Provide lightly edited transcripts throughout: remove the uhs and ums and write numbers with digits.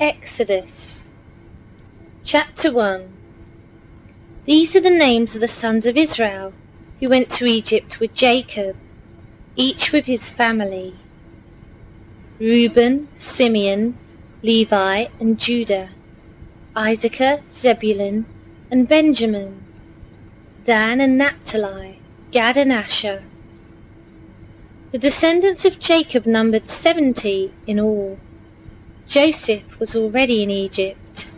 Exodus. Chapter 1. These are the names of the sons of Israel who went to Egypt with Jacob, each with his family: Reuben, Simeon, Levi, and Judah; Issachar, Zebulun, and Benjamin; Dan and Naphtali; Gad and Asher. The descendants of Jacob numbered 70 in all. Joseph was already in Egypt.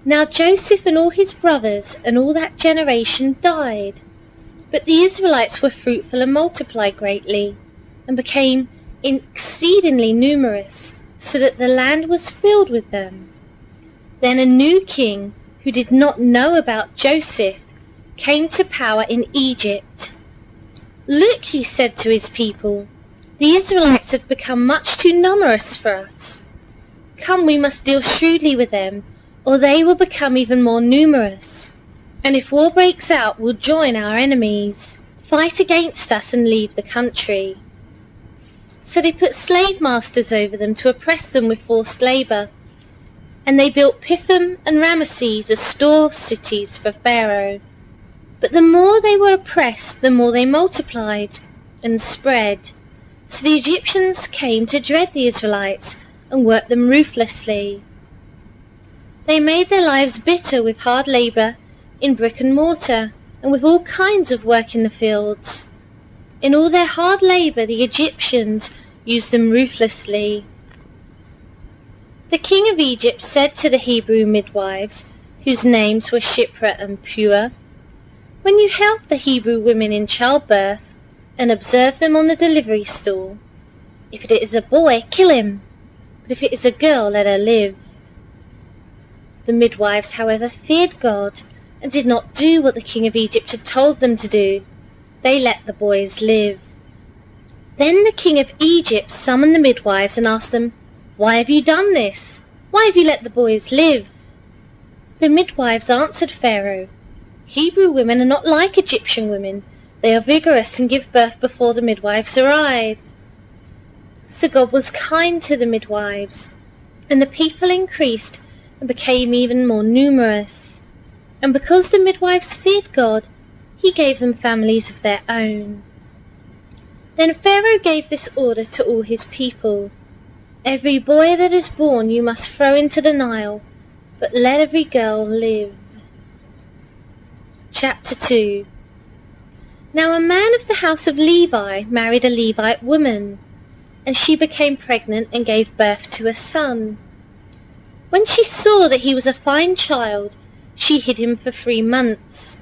Now Joseph and all his brothers and all that generation died, but the Israelites were fruitful and multiplied greatly, and became exceedingly numerous, so that the land was filled with them. Then a new king, who did not know about Joseph, came to power in Egypt. "Look," he said to his people, "the Israelites have become much too numerous for us. Come, we must deal shrewdly with them, or they will become even more numerous. And if war breaks out, we'll join our enemies, fight against us, and leave the country." So they put slave masters over them to oppress them with forced labour, and they built Pithom and Ramesses as store cities for Pharaoh. But the more they were oppressed, the more they multiplied and spread. So the Egyptians came to dread the Israelites and worked them ruthlessly. They made their lives bitter with hard labour in brick and mortar, and with all kinds of work in the fields. In all their hard labour the Egyptians used them ruthlessly. The king of Egypt said to the Hebrew midwives, whose names were Shiphrah and Puah, "When you help the Hebrew women in childbirth, and observe them on the delivery stool, if it is a boy, kill him, but if it is a girl, let her live." The midwives, however, feared God, and did not do what the king of Egypt had told them to do. They let the boys live. Then the king of Egypt summoned the midwives and asked them, "Why have you done this? Why have you let the boys live?" The midwives answered Pharaoh, "Hebrew women are not like Egyptian women. They are vigorous and give birth before the midwives arrive." So God was kind to the midwives, and the people increased and became even more numerous. And because the midwives feared God, he gave them families of their own. Then Pharaoh gave this order to all his people: "Every boy that is born you must throw into the Nile, but let every girl live." Chapter 2. Now a man of the house of Levi married a Levite woman, and she became pregnant and gave birth to a son. When she saw that he was a fine child, she hid him for 3 months.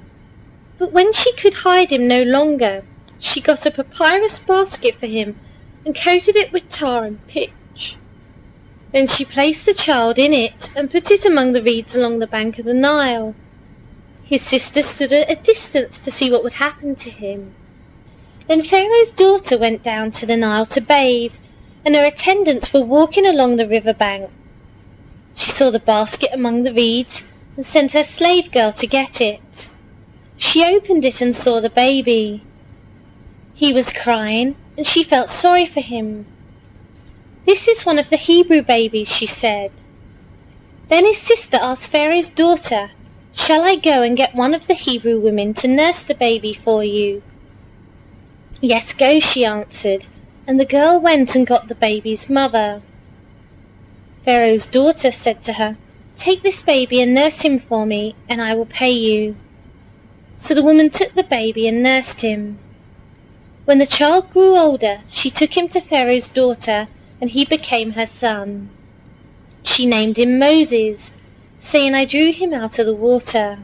But when she could hide him no longer, she got a papyrus basket for him and coated it with tar and pitch. Then she placed the child in it and put it among the reeds along the bank of the Nile. His sister stood at a distance to see what would happen to him. Then Pharaoh's daughter went down to the Nile to bathe, and her attendants were walking along the river bank. She saw the basket among the reeds and sent her slave girl to get it. She opened it and saw the baby. He was crying, and she felt sorry for him. "This is one of the Hebrew babies," she said. Then his sister asked Pharaoh's daughter, "Shall I go and get one of the Hebrew women to nurse the baby for you?" "Yes, go," she answered, and the girl went and got the baby's mother. Pharaoh's daughter said to her, "Take this baby and nurse him for me, and I will pay you." So the woman took the baby and nursed him. When the child grew older, she took him to Pharaoh's daughter, and he became her son. She named him Moses, saying, "I drew him out of the water."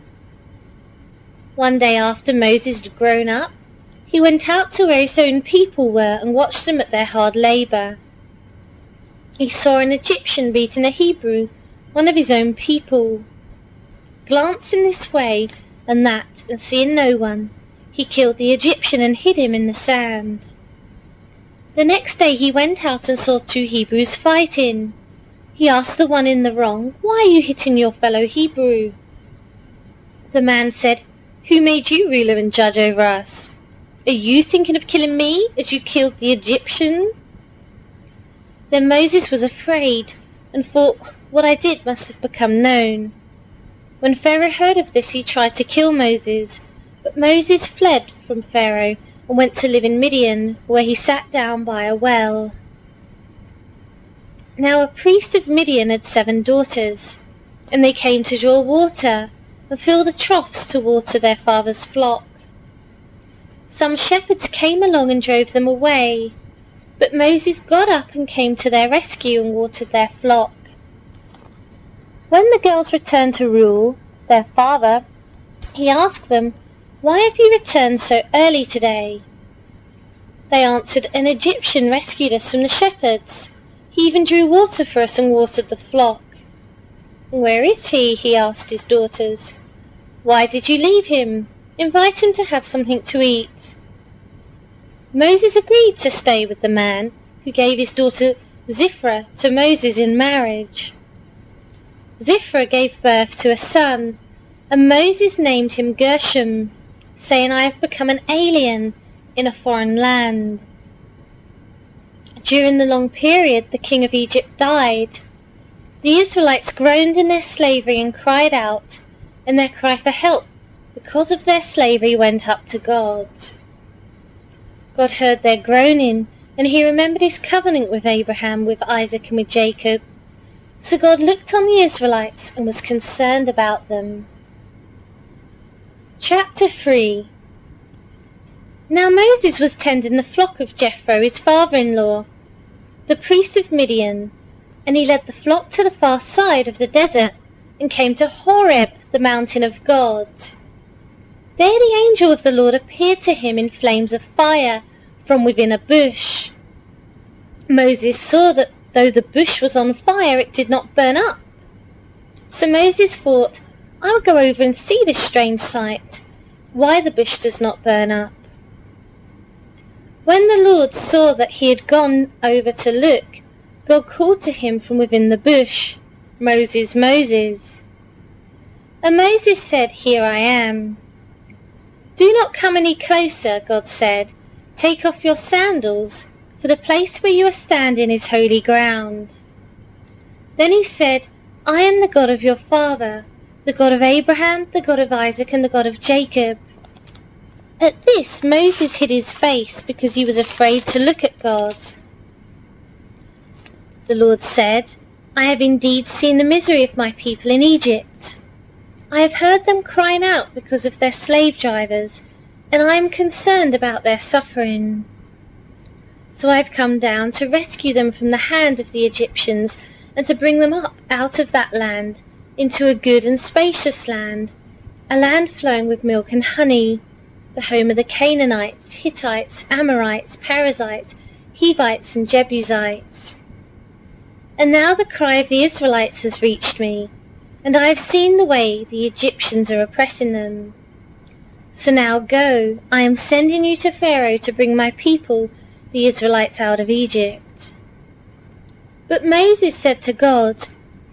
One day after Moses had grown up, he went out to where his own people were and watched them at their hard labour. He saw an Egyptian beating a Hebrew, one of his own people. Glancing this way and that and seeing no one, he killed the Egyptian and hid him in the sand. The next day he went out and saw 2 Hebrews fighting. He asked the one in the wrong, "Why are you hitting your fellow Hebrew?" The man said, "Who made you ruler and judge over us? Are you thinking of killing me as you killed the Egyptian?" Then Moses was afraid and thought what I did must have become known. When Pharaoh heard of this, he tried to kill Moses, but Moses fled from Pharaoh and went to live in Midian, where he sat down by a well. Now a priest of Midian had 7 daughters, and they came to draw water and fill the troughs to water their father's flock. Some shepherds came along and drove them away, but Moses got up and came to their rescue and watered their flock. When the girls returned to Reuel, their father, he asked them, "Why have you returned so early today?" They answered, "An Egyptian rescued us from the shepherds. He even drew water for us and watered the flock." "Where is he?" he asked his daughters. "Why did you leave him? Invite him to have something to eat." Moses agreed to stay with the man who gave his daughter Ziphrah to Moses in marriage. Ziphrah gave birth to a son, and Moses named him Gershom, saying, "I have become an alien in a foreign land." During the long period, the king of Egypt died. The Israelites groaned in their slavery and cried out, and their cry for help because of their slavery went up to God. God heard their groaning, and he remembered his covenant with Abraham, with Isaac, and with Jacob. So God looked on the Israelites and was concerned about them. Chapter 3. Now Moses was tending the flock of Jethro, his father-in-law, the priest of Midian, and he led the flock to the far side of the desert and came to Horeb, the mountain of God. There the angel of the Lord appeared to him in flames of fire from within a bush. Moses saw that though the bush was on fire, it did not burn up. So Moses thought, "I will go over and see this strange sight, why the bush does not burn up." When the Lord saw that he had gone over to look, God called to him from within the bush, "Moses, Moses." And Moses said, "Here I am." "Do not come any closer," God said. "Take off your sandals, for the place where you are standing is holy ground." Then he said, "I am the God of your father, the God of Abraham, the God of Isaac, and the God of Jacob." At this Moses hid his face because he was afraid to look at God. The Lord said, "I have indeed seen the misery of my people in Egypt. I have heard them crying out because of their slave drivers, and I am concerned about their suffering. So I have come down to rescue them from the hand of the Egyptians and to bring them up out of that land into a good and spacious land, a land flowing with milk and honey, the home of the Canaanites, Hittites, Amorites, Perizzites, Hivites, and Jebusites. And now the cry of the Israelites has reached me, and I have seen the way the Egyptians are oppressing them. So now go, I am sending you to Pharaoh to bring my people, the Israelites, out of Egypt." But Moses said to God,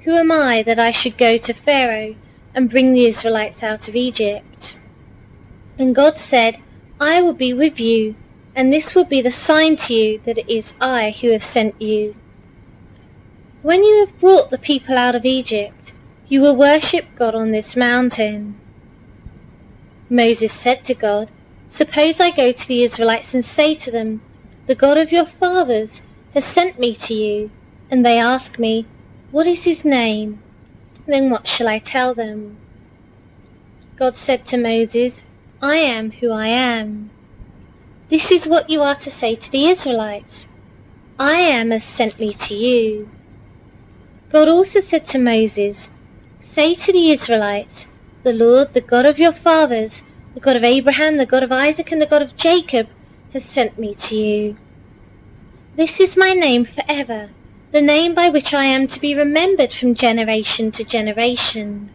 "Who am I that I should go to Pharaoh and bring the Israelites out of Egypt?" And God said, "I will be with you, and this will be the sign to you that it is I who have sent you. When you have brought the people out of Egypt, you will worship God on this mountain." Moses said to God, "Suppose I go to the Israelites and say to them, 'The God of your fathers has sent me to you,' and they ask me, 'What is his name?' Then what shall I tell them?" God said to Moses, "I am who I am. This is what you are to say to the Israelites, 'I am has sent me to you.'" God also said to Moses, "Say to the Israelites, 'The Lord, the God of your fathers, the God of Abraham, the God of Isaac, and the God of Jacob, has sent me to you. This is my name forever, the name by which I am to be remembered from generation to generation.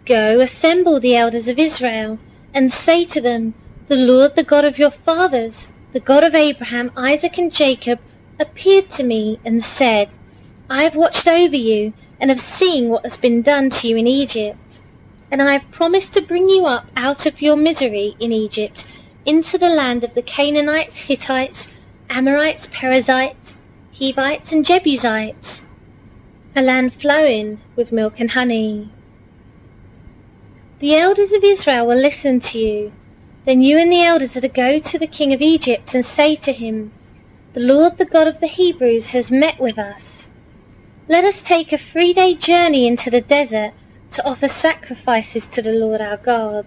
Go, assemble the elders of Israel, and say to them, 'The Lord, the God of your fathers, the God of Abraham, Isaac, and Jacob, appeared to me and said, I have watched over you and have seen what has been done to you in Egypt. And I have promised to bring you up out of your misery in Egypt into the land of the Canaanites, Hittites, Amorites, Perizzites, Hivites, and Jebusites. a land flowing with milk and honey. The elders of Israel will listen to you. Then you and the elders are to go to the king of Egypt and say to him, "The Lord, the God of the Hebrews, has met with us. Let us take a 3-day journey into the desert to offer sacrifices to the Lord our God.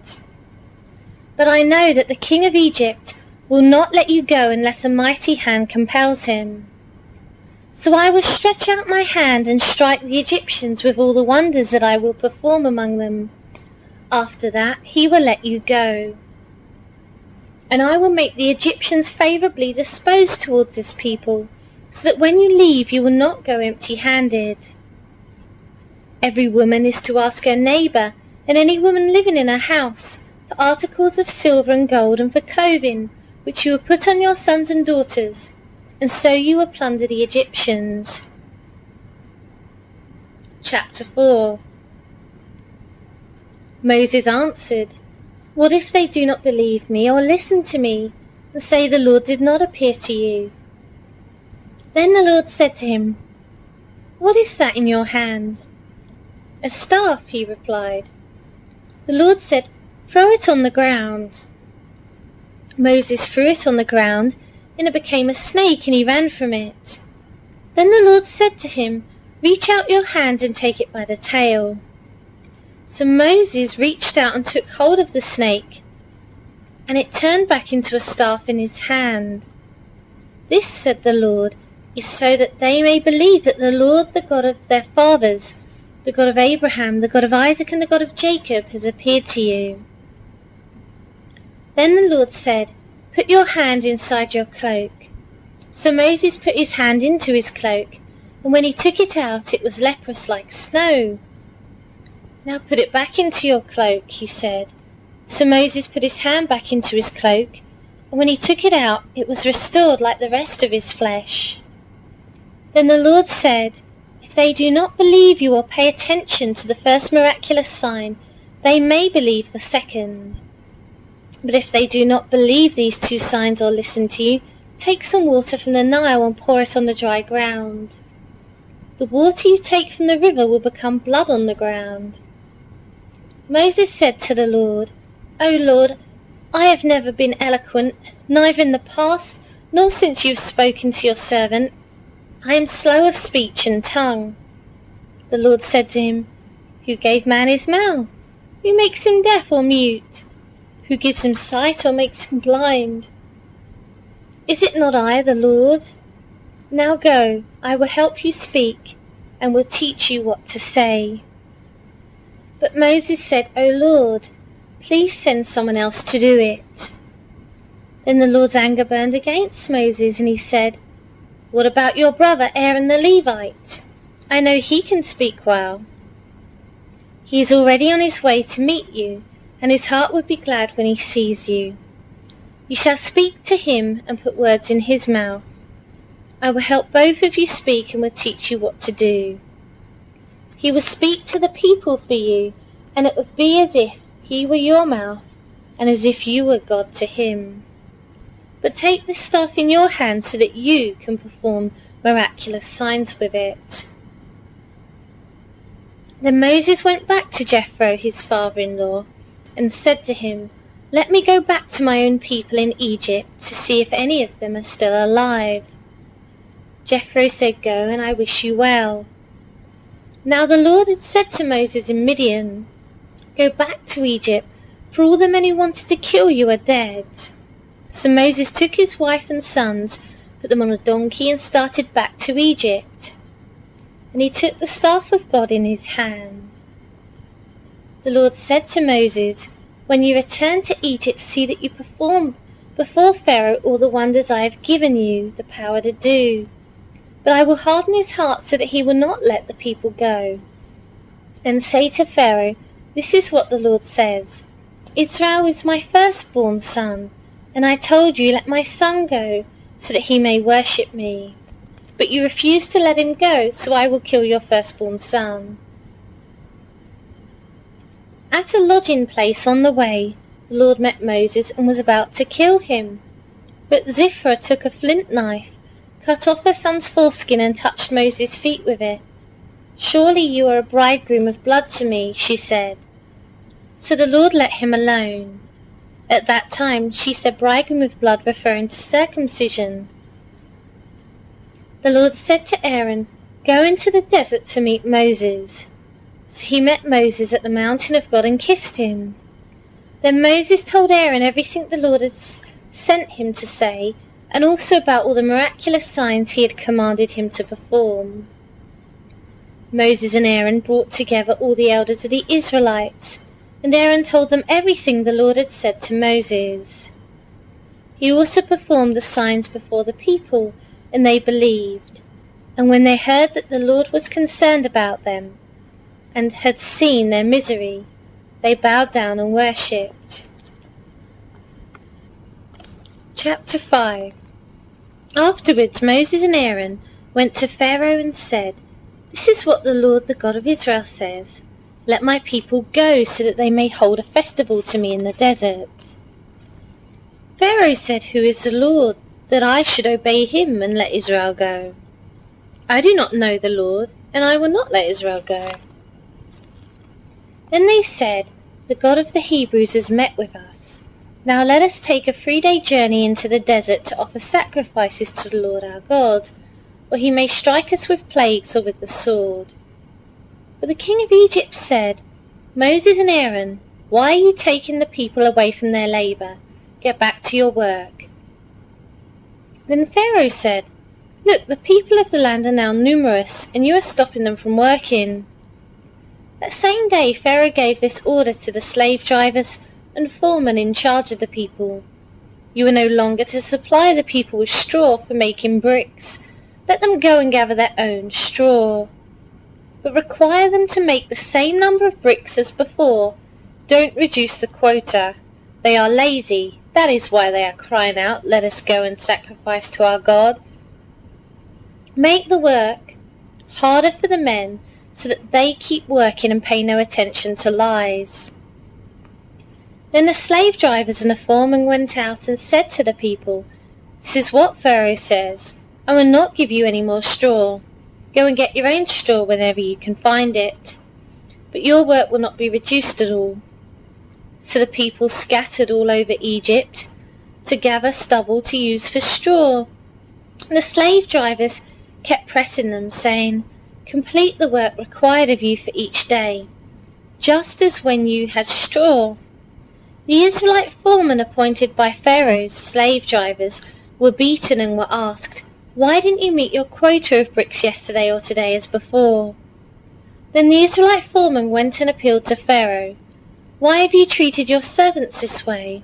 But I know that the king of Egypt will not let you go unless a mighty hand compels him. So I will stretch out my hand and strike the Egyptians with all the wonders that I will perform among them. After that he will let you go. And I will make the Egyptians favourably disposed towards this people, so that when you leave you will not go empty-handed. Every woman is to ask her neighbour, and any woman living in her house, for articles of silver and gold and for clothing, which you will put on your sons and daughters, and so you will plunder the Egyptians." Chapter 4. Moses answered, "What if they do not believe me or listen to me, and say the Lord did not appear to you?" Then the Lord said to him, "What is that in your hand?" "A staff," he replied. The Lord said, "Throw it on the ground." Moses threw it on the ground, and it became a snake, and he ran from it. Then the Lord said to him, "Reach out your hand and take it by the tail." So Moses reached out and took hold of the snake, and it turned back into a staff in his hand. "This," said the Lord, "is so that they may believe that the Lord, the God of their fathers, the God of Abraham, the God of Isaac, and the God of Jacob, has appeared to you." Then the Lord said, "Put your hand inside your cloak." So Moses put his hand into his cloak, and when he took it out, it was leprous like snow. "Now put it back into your cloak," he said. So Moses put his hand back into his cloak, and when he took it out, it was restored like the rest of his flesh. Then the Lord said, "If they do not believe you or pay attention to the first miraculous sign, they may believe the second. But if they do not believe these 2 signs or listen to you, take some water from the Nile and pour it on the dry ground. The water you take from the river will become blood on the ground." Moses said to the Lord, "O Lord, I have never been eloquent, neither in the past, nor since you have spoken to your servant. I am slow of speech and tongue." The Lord said to him, "Who gave man his mouth? Who makes him deaf or mute? Who gives him sight or makes him blind? Is it not I, the Lord? Now go, I will help you speak, and will teach you what to say." But Moses said, "O Lord, please send someone else to do it." Then the Lord's anger burned against Moses, and he said, "What about your brother Aaron the Levite? I know he can speak well. He is already on his way to meet you, and his heart would be glad when he sees you. You shall speak to him and put words in his mouth. I will help both of you speak and will teach you what to do. He will speak to the people for you, and it would be as if he were your mouth, and as if you were God to him. But take the staff in your hand so that you can perform miraculous signs with it." Then Moses went back to Jethro, his father-in-law, and said to him, "Let me go back to my own people in Egypt to see if any of them are still alive." Jethro said, "Go, and I wish you well." Now the Lord had said to Moses in Midian, "Go back to Egypt, for all the men who wanted to kill you are dead." So Moses took his wife and sons, put them on a donkey, and started back to Egypt. And he took the staff of God in his hand. The Lord said to Moses, "When you return to Egypt, see that you perform before Pharaoh all the wonders I have given you the power to do. But I will harden his heart so that he will not let the people go. And say to Pharaoh, 'This is what the Lord says. Israel is my firstborn son, and I told you, let my son go, so that he may worship me. But you refused to let him go, so I will kill your firstborn son.'" At a lodging place on the way, the Lord met Moses and was about to kill him. But Zipporah took a flint knife, cut off her son's foreskin, and touched Moses' feet with it. "Surely you are a bridegroom of blood to me," she said. So the Lord let him alone. At that time she said bridegroom of blood, referring to circumcision. The Lord said to Aaron, "Go into the desert to meet Moses." So he met Moses at the mountain of God and kissed him. Then Moses told Aaron everything the Lord had sent him to say, and also about all the miraculous signs he had commanded him to perform. Moses and Aaron brought together all the elders of the Israelites, and Aaron told them everything the Lord had said to Moses. He also performed the signs before the people, and they believed. And when they heard that the Lord was concerned about them, and had seen their misery, they bowed down and worshipped. Chapter 5. Afterwards Moses and Aaron went to Pharaoh and said, "This is what the Lord, the God of Israel, says. Let my people go, so that they may hold a festival to me in the desert." Pharaoh said, "Who is the Lord, that I should obey him and let Israel go? I do not know the Lord, and I will not let Israel go." Then they said, "The God of the Hebrews has met with us. Now let us take a 3-day journey into the desert to offer sacrifices to the Lord our God, or he may strike us with plagues or with the sword." But the king of Egypt said, "Moses and Aaron, why are you taking the people away from their labour? Get back to your work." Then Pharaoh said, "Look, the people of the land are now numerous, and you are stopping them from working." That same day Pharaoh gave this order to the slave drivers and foremen in charge of the people: "You are no longer to supply the people with straw for making bricks. Let them go and gather their own straw. But require them to make the same number of bricks as before. Don't reduce the quota. They are lazy. That is why they are crying out, 'Let us go and sacrifice to our God.' Make the work harder for the men, so that they keep working and pay no attention to lies." Then the slave drivers and the foremen went out and said to the people, "This is what Pharaoh says. I will not give you any more straw. Go and get your own straw whenever you can find it. But your work will not be reduced at all." So the people scattered all over Egypt to gather stubble to use for straw. The slave drivers kept pressing them, saying, "Complete the work required of you for each day, just as when you had straw." The Israelite foremen appointed by Pharaoh's slave drivers were beaten and were asked, "Why didn't you meet your quota of bricks yesterday or today as before?" Then the Israelite foreman went and appealed to Pharaoh. "Why have you treated your servants this way?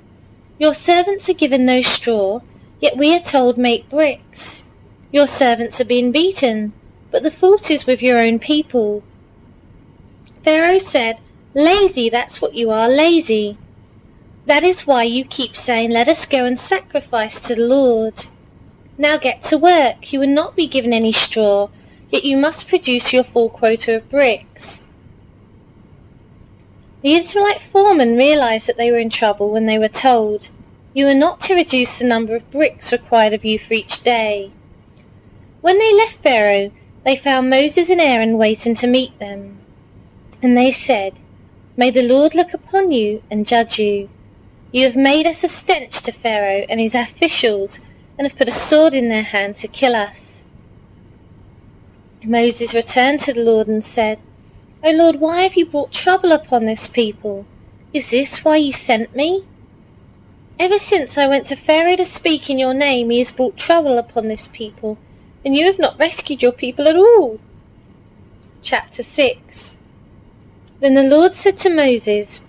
Your servants are given no straw, yet we are told make bricks. Your servants are being beaten, but the fault is with your own people." Pharaoh said, "Lazy, that's what you are, lazy. That is why you keep saying, 'Let us go and sacrifice to the Lord.' Now get to work. You will not be given any straw, yet you must produce your full quota of bricks." The Israelite foremen realized that they were in trouble when they were told, "You are not to reduce the number of bricks required of you for each day." When they left Pharaoh, they found Moses and Aaron waiting to meet them. And they said, "May the Lord look upon you and judge you. You have made us a stench to Pharaoh and his officials, and have put a sword in their hand to kill us." Moses returned to the Lord and said, "O Lord, why have you brought trouble upon this people? Is this why you sent me? Ever since I went to Pharaoh to speak in your name, he has brought trouble upon this people, and you have not rescued your people at all." Chapter 6. Then the Lord said to Moses,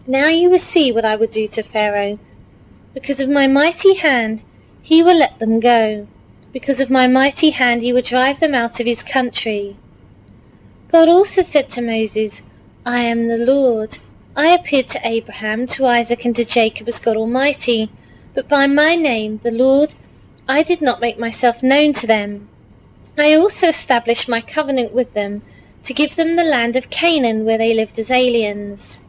"Now you will see what I will do to Pharaoh. Because of my mighty hand, he will let them go. Because of my mighty hand, he will drive them out of his country." God also said to Moses, "I am the Lord. I appeared to Abraham, to Isaac, and to Jacob as God Almighty, but by my name, the Lord, I did not make myself known to them. I also established my covenant with them, to give them the land of Canaan, where they lived as aliens.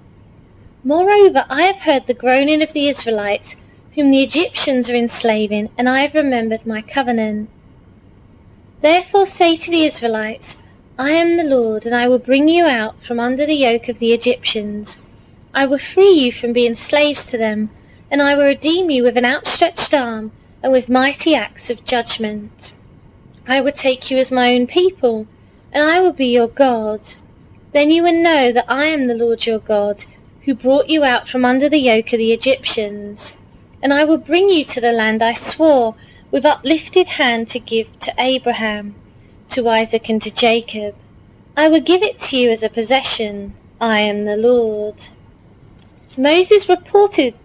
Moreover, I have heard the groaning of the Israelites, whom the Egyptians are enslaving, and I have remembered my covenant. Therefore say to the Israelites, I am the Lord, and I will bring you out from under the yoke of the Egyptians. I will free you from being slaves to them, and I will redeem you with an outstretched arm and with mighty acts of judgment. I will take you as my own people, and I will be your God. Then you will know that I am the Lord your God, who brought you out from under the yoke of the Egyptians. And I will bring you to the land I swore with uplifted hand to give to Abraham, to Isaac and to Jacob. I will give it to you as a possession. I am the Lord. Moses reported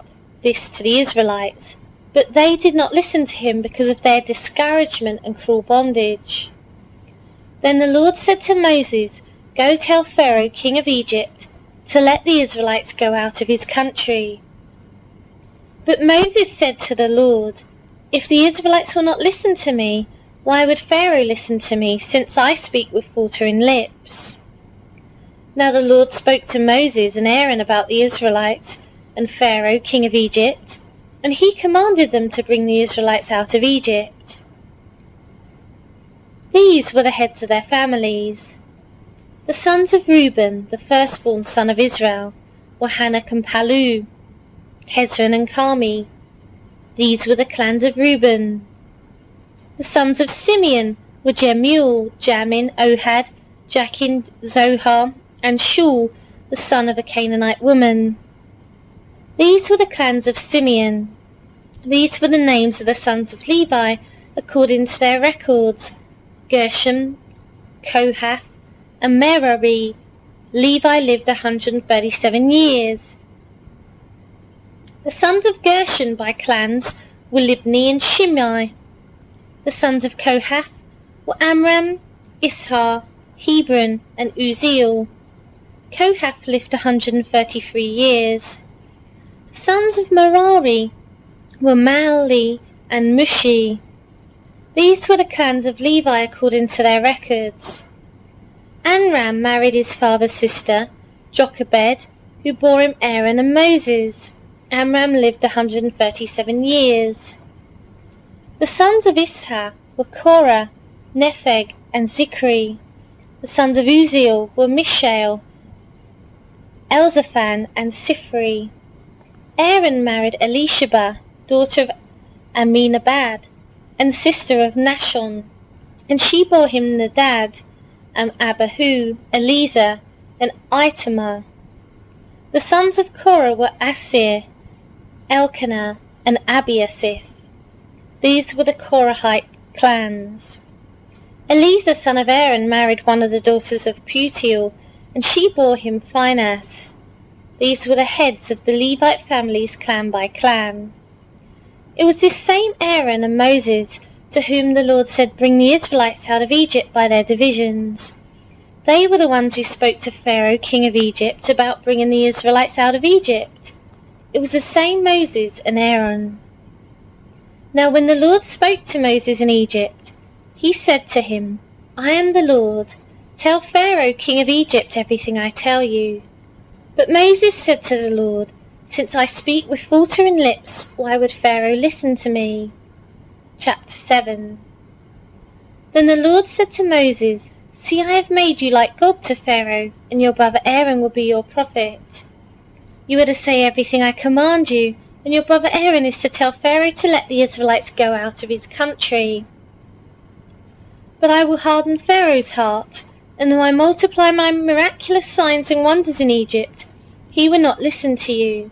this to the Israelites, but they did not listen to him because of their discouragement and cruel bondage. Then the Lord said to Moses, Go tell Pharaoh, king of Egypt, to let the Israelites go out of his country. But Moses said to the Lord, If the Israelites will not listen to me, why would Pharaoh listen to me, since I speak with faltering lips? Now the Lord spoke to Moses and Aaron about the Israelites and Pharaoh, king of Egypt, and he commanded them to bring the Israelites out of Egypt. These were the heads of their families. The sons of Reuben, the firstborn son of Israel, were Hanok and Palu, Hezron and Carmi. These were the clans of Reuben. The sons of Simeon were Jemuel, Jamin, Ohad, Jachin, Zohar, and Shul, the son of a Canaanite woman. These were the clans of Simeon. These were the names of the sons of Levi, according to their records: Gershom, Kohath, and Merari. Levi lived 137 years. The sons of Gershon by clans were Libni and Shimei. The sons of Kohath were Amram, Ishar, Hebron, and Uzziel. Kohath lived 133 years. The sons of Merari were Mahli and Mushi. These were the clans of Levi according to their records. Amram married his father's sister, Jochebed, who bore him Aaron and Moses. Amram lived 137 years. The sons of Ishar were Korah, Nepheg, and Zikri. The sons of Uzziel were Mishael, Elzaphan, and Sifri. Aaron married Elisheba, daughter of Aminabad, and sister of Nashon, and she bore him Nadab, and Abihu, Eleazar, and Itamar. The sons of Korah were Asir, Elkanah, and Abiasaph. These were the Korahite clans. Eleazar, son of Aaron, married one of the daughters of Putiel, and she bore him Phinehas. These were the heads of the Levite families clan by clan. It was this same Aaron and Moses to whom the Lord said, Bring the Israelites out of Egypt by their divisions. They were the ones who spoke to Pharaoh, king of Egypt, about bringing the Israelites out of Egypt. It was the same Moses and Aaron. Now when the Lord spoke to Moses in Egypt, he said to him, I am the Lord. Tell Pharaoh, king of Egypt, everything I tell you. But Moses said to the Lord, Since I speak with faltering lips, why would Pharaoh listen to me? Chapter 7. Then the Lord said to Moses, See, I have made you like God to Pharaoh, and your brother Aaron will be your prophet. You are to say everything I command you, and your brother Aaron is to tell Pharaoh to let the Israelites go out of his country. But I will harden Pharaoh's heart, and though I multiply my miraculous signs and wonders in Egypt, he will not listen to you.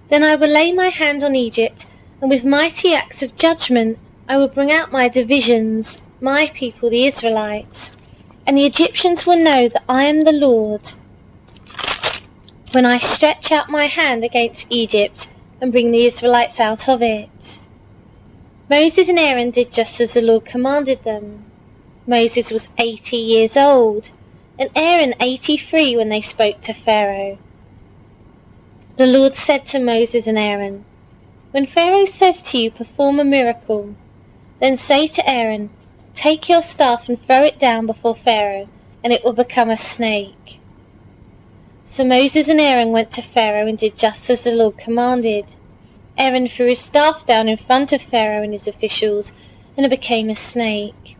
Then I will lay my hand on Egypt, and with mighty acts of judgment I will bring out my divisions, my people the Israelites, and the Egyptians will know that I am the Lord, when I stretch out my hand against Egypt and bring the Israelites out of it. Moses and Aaron did just as the Lord commanded them. Moses was 80 years old, and Aaron 83 when they spoke to Pharaoh. The Lord said to Moses and Aaron, When Pharaoh says to you, Perform a miracle, then say to Aaron, Take your staff and throw it down before Pharaoh, and it will become a snake. So Moses and Aaron went to Pharaoh and did just as the Lord commanded. Aaron threw his staff down in front of Pharaoh and his officials, and it became a snake.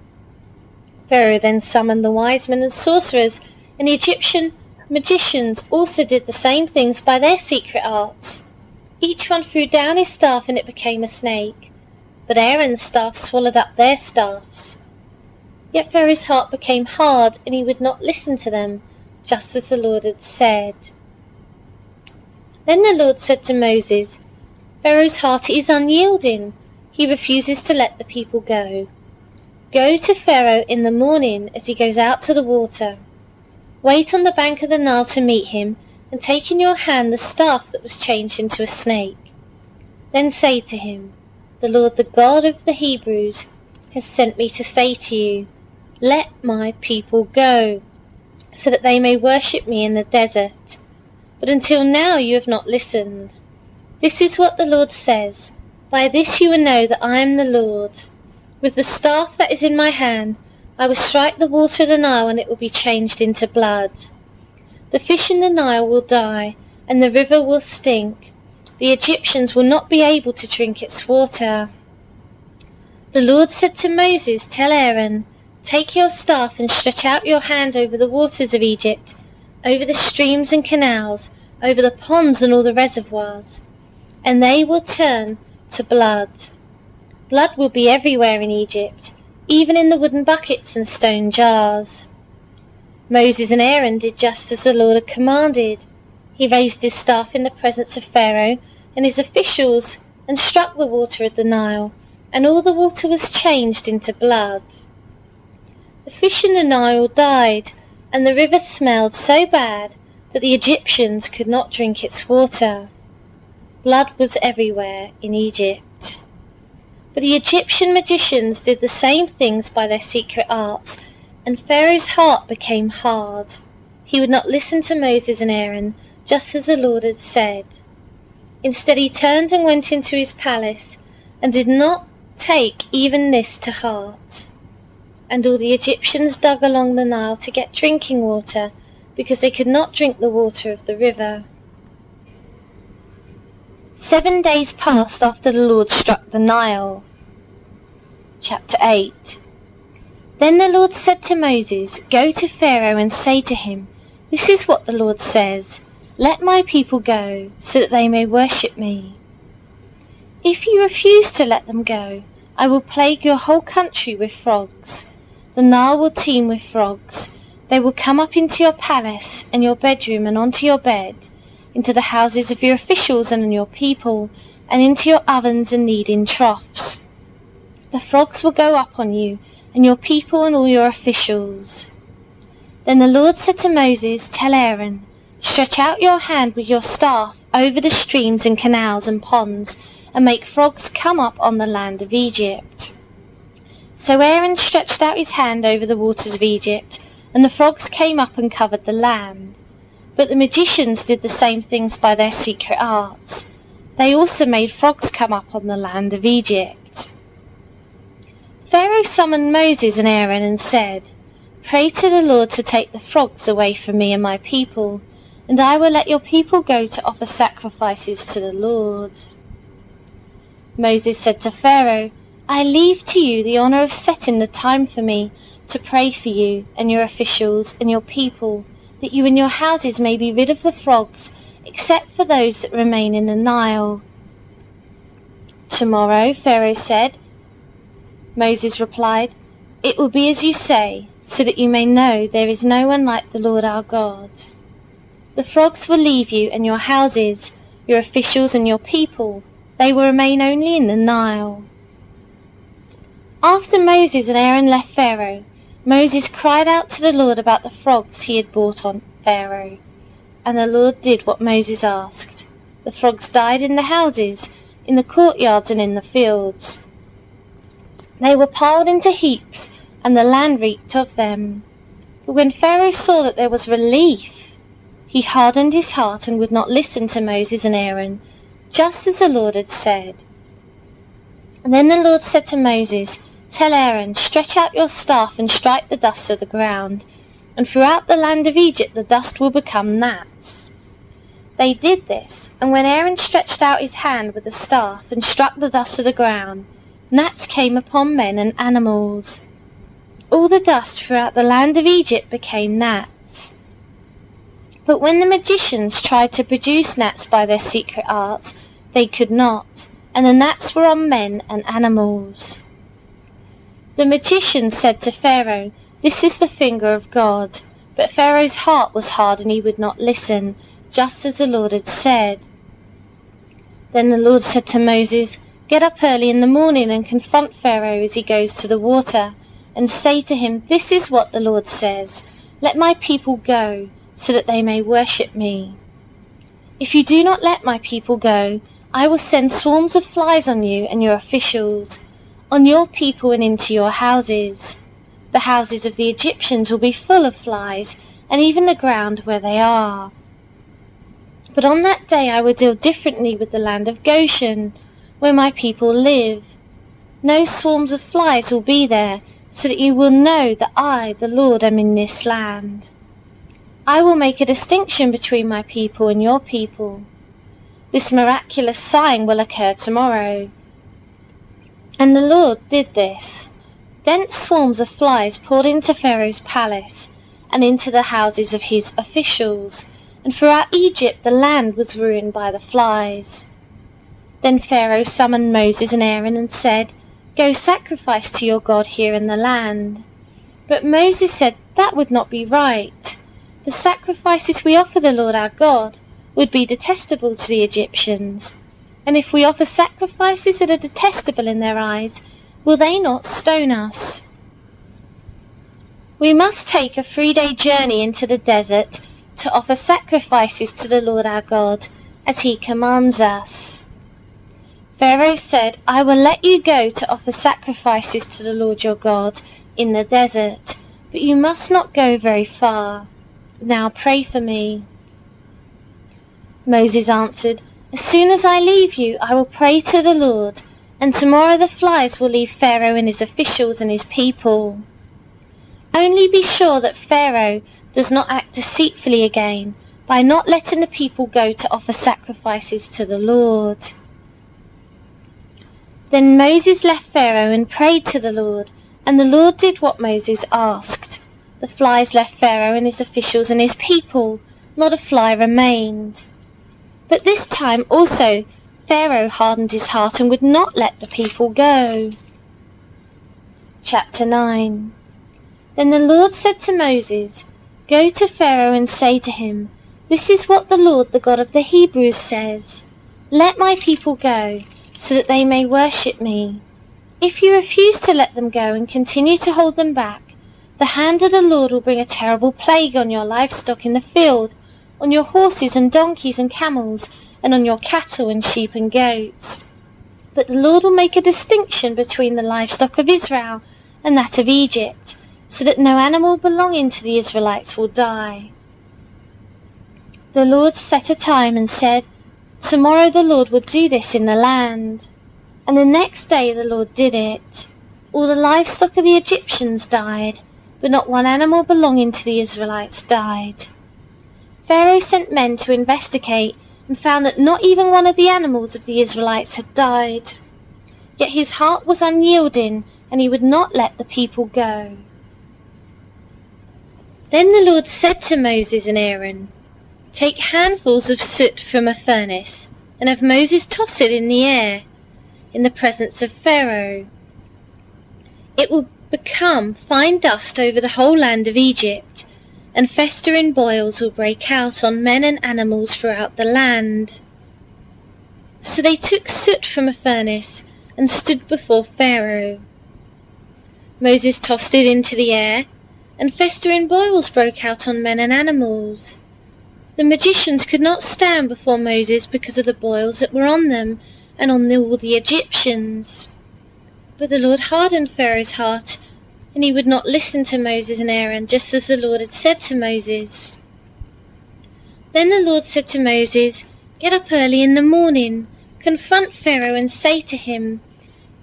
Pharaoh then summoned the wise men and sorcerers, and the Egyptian magicians also did the same things by their secret arts. Each one threw down his staff and it became a snake, but Aaron's staff swallowed up their staffs. Yet Pharaoh's heart became hard, and he would not listen to them, just as the Lord had said. Then the Lord said to Moses, Pharaoh's heart is unyielding. He refuses to let the people go. Go to Pharaoh in the morning as he goes out to the water. Wait on the bank of the Nile to meet him, and take in your hand the staff that was changed into a snake. Then say to him, The Lord, the God of the Hebrews, has sent me to say to you, Let my people go, so that they may worship me in the desert. But until now you have not listened. This is what the Lord says, By this you will know that I am the Lord. With the staff that is in my hand, I will strike the water of the Nile, and it will be changed into blood. The fish in the Nile will die, and the river will stink. The Egyptians will not be able to drink its water. The Lord said to Moses, Tell Aaron, Take your staff and stretch out your hand over the waters of Egypt, over the streams and canals, over the ponds and all the reservoirs, and they will turn to blood. Blood will be everywhere in Egypt, even in the wooden buckets and stone jars. Moses and Aaron did just as the Lord had commanded. He raised his staff in the presence of Pharaoh and his officials and struck the water of the Nile, and all the water was changed into blood. The fish in the Nile died, and the river smelled so bad that the Egyptians could not drink its water. Blood was everywhere in Egypt. But the Egyptian magicians did the same things by their secret arts, and Pharaoh's heart became hard. He would not listen to Moses and Aaron, just as the Lord had said. Instead he turned and went into his palace, and did not take even this to heart. And all the Egyptians dug along the Nile to get drinking water, because they could not drink the water of the river. 7 days passed after the Lord struck the Nile. Chapter 8. Then the Lord said to Moses, Go to Pharaoh and say to him, This is what the Lord says, Let my people go, so that they may worship me. If you refuse to let them go, I will plague your whole country with frogs. The Nile will teem with frogs. They will come up into your palace and your bedroom and onto your bed, into the houses of your officials and your people, and into your ovens and kneading troughs. The frogs will go up on you, and your people and all your officials. Then the Lord said to Moses, Tell Aaron, Stretch out your hand with your staff over the streams and canals and ponds, and make frogs come up on the land of Egypt. So Aaron stretched out his hand over the waters of Egypt, and the frogs came up and covered the land. But the magicians did the same things by their secret arts. They also made frogs come up on the land of Egypt. Pharaoh summoned Moses and Aaron and said, Pray to the Lord to take the frogs away from me and my people, and I will let your people go to offer sacrifices to the Lord. Moses said to Pharaoh, I leave to you the honor of setting the time for me to pray for you and your officials and your people, that you and your houses may be rid of the frogs, except for those that remain in the Nile. Tomorrow, Pharaoh said. Moses replied, It will be as you say, so that you may know there is no one like the Lord our God. The frogs will leave you and your houses, your officials and your people. They will remain only in the Nile. After Moses and Aaron left Pharaoh, Moses cried out to the Lord about the frogs he had brought on Pharaoh. And the Lord did what Moses asked. The frogs died in the houses, in the courtyards and in the fields. They were piled into heaps, and the land reeked of them. But when Pharaoh saw that there was relief, he hardened his heart and would not listen to Moses and Aaron, just as the Lord had said. And then the Lord said to Moses, Tell Aaron, Stretch out your staff and strike the dust of the ground, and throughout the land of Egypt the dust will become gnats. They did this, and when Aaron stretched out his hand with the staff and struck the dust of the ground, gnats came upon men and animals. all the dust throughout the land of Egypt became gnats. But when the magicians tried to produce gnats by their secret art, they could not, and the gnats were on men and animals. The magicians said to Pharaoh, "This is the finger of God." But Pharaoh's heart was hard, and he would not listen, just as the Lord had said. Then the Lord said to Moses, "Get up early in the morning and confront Pharaoh as he goes to the water, and say to him, 'This is what the Lord says, let my people go, so that they may worship me. If you do not let my people go, I will send swarms of flies on you and your officials, on your people and into your houses. The houses of the Egyptians will be full of flies, and even the ground where they are. But on that day I will deal differently with the land of Goshen, where my people live. No swarms of flies will be there, so that you will know that I, the Lord, am in this land. I will make a distinction between my people and your people. This miraculous sign will occur tomorrow." And the Lord did this. Dense swarms of flies poured into Pharaoh's palace and into the houses of his officials, and throughout Egypt the land was ruined by the flies. Then Pharaoh summoned Moses and Aaron and said, "Go sacrifice to your God here in the land." But Moses said that would not be right. The sacrifices we offer the Lord our God would be detestable to the Egyptians, and if we offer sacrifices that are detestable in their eyes, will they not stone us? We must take a 3-day journey into the desert to offer sacrifices to the Lord our God, as he commands us. Pharaoh said, "I will let you go to offer sacrifices to the Lord your God in the desert, but you must not go very far. Now pray for me." Moses answered, "As soon as I leave you, I will pray to the Lord, and tomorrow the flies will leave Pharaoh and his officials and his people. Only be sure that Pharaoh does not act deceitfully again by not letting the people go to offer sacrifices to the Lord." Then Moses left Pharaoh and prayed to the Lord, and the Lord did what Moses asked. The flies left Pharaoh and his officials and his people, not a fly remained. But this time also Pharaoh hardened his heart and would not let the people go. Chapter 9. Then the Lord said to Moses, "Go to Pharaoh and say to him, 'This is what the Lord, the God of the Hebrews, says. Let my people go, so that they may worship me. If you refuse to let them go and continue to hold them back, the hand of the Lord will bring a terrible plague on your livestock in the field, on your horses and donkeys and camels, and on your cattle and sheep and goats. But the Lord will make a distinction between the livestock of Israel and that of Egypt, so that no animal belonging to the Israelites will die." The Lord set a time and said, "Tomorrow the Lord will do this in the land." And the next day the Lord did it. All the livestock of the Egyptians died, but not one animal belonging to the Israelites died. Pharaoh sent men to investigate and found that not even one of the animals of the Israelites had died. Yet his heart was unyielding, and he would not let the people go. Then the Lord said to Moses and Aaron, "Take handfuls of soot from a furnace, and have Moses toss it in the air, in the presence of Pharaoh. It will become fine dust over the whole land of Egypt, and festering boils will break out on men and animals throughout the land." So they took soot from a furnace and stood before Pharaoh. Moses tossed it into the air, and festering boils broke out on men and animals. The magicians could not stand before Moses because of the boils that were on them and on all the Egyptians. But the Lord hardened Pharaoh's heart, and he would not listen to Moses and Aaron, just as the Lord had said to Moses. Then the Lord said to Moses, "Get up early in the morning, confront Pharaoh and say to him,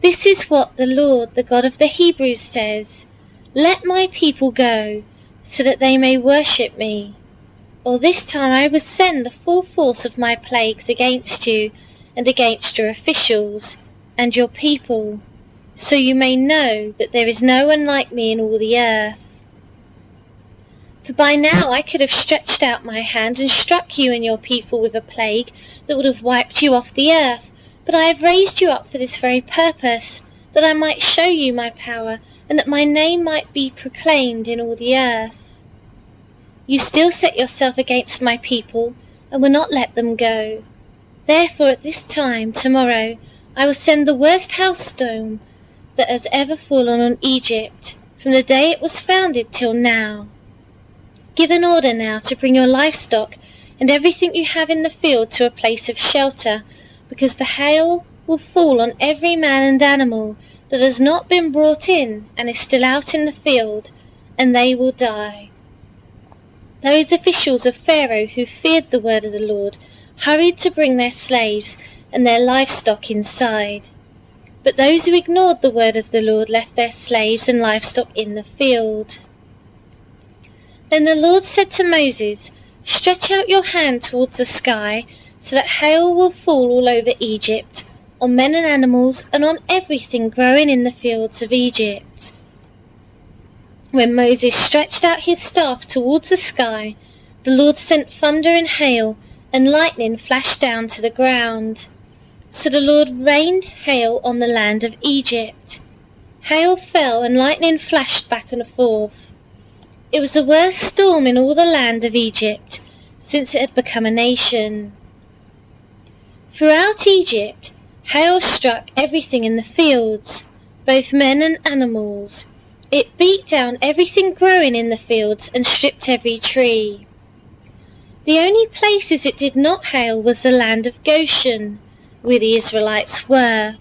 'This is what the Lord, the God of the Hebrews, says. Let my people go, so that they may worship me. Or this time I will send the full force of my plagues against you and against your officials and your people, so you may know that there is no one like me in all the earth. For by now I could have stretched out my hand and struck you and your people with a plague that would have wiped you off the earth, but I have raised you up for this very purpose, that I might show you my power, and that my name might be proclaimed in all the earth. You still set yourself against my people, and will not let them go. Therefore at this time, tomorrow, I will send the worst hailstorm that has ever fallen on Egypt, from the day it was founded till now. Give an order now to bring your livestock and everything you have in the field to a place of shelter, because the hail will fall on every man and animal that has not been brought in and is still out in the field, and they will die. Those officials of Pharaoh who feared the word of the Lord hurried to bring their slaves and their livestock inside. But those who ignored the word of the Lord left their slaves and livestock in the field. Then the Lord said to Moses, "Stretch out your hand towards the sky, so that hail will fall all over Egypt, on men and animals, and on everything growing in the fields of Egypt." When Moses stretched out his staff towards the sky, the Lord sent thunder and hail, and lightning flashed down to the ground. So the Lord rained hail on the land of Egypt. Hail fell and lightning flashed back and forth. It was the worst storm in all the land of Egypt, since it had become a nation. Throughout Egypt, hail struck everything in the fields, both men and animals. It beat down everything growing in the fields and stripped every tree. The only places it did not hail was the land of Goshen, where the Israelites were.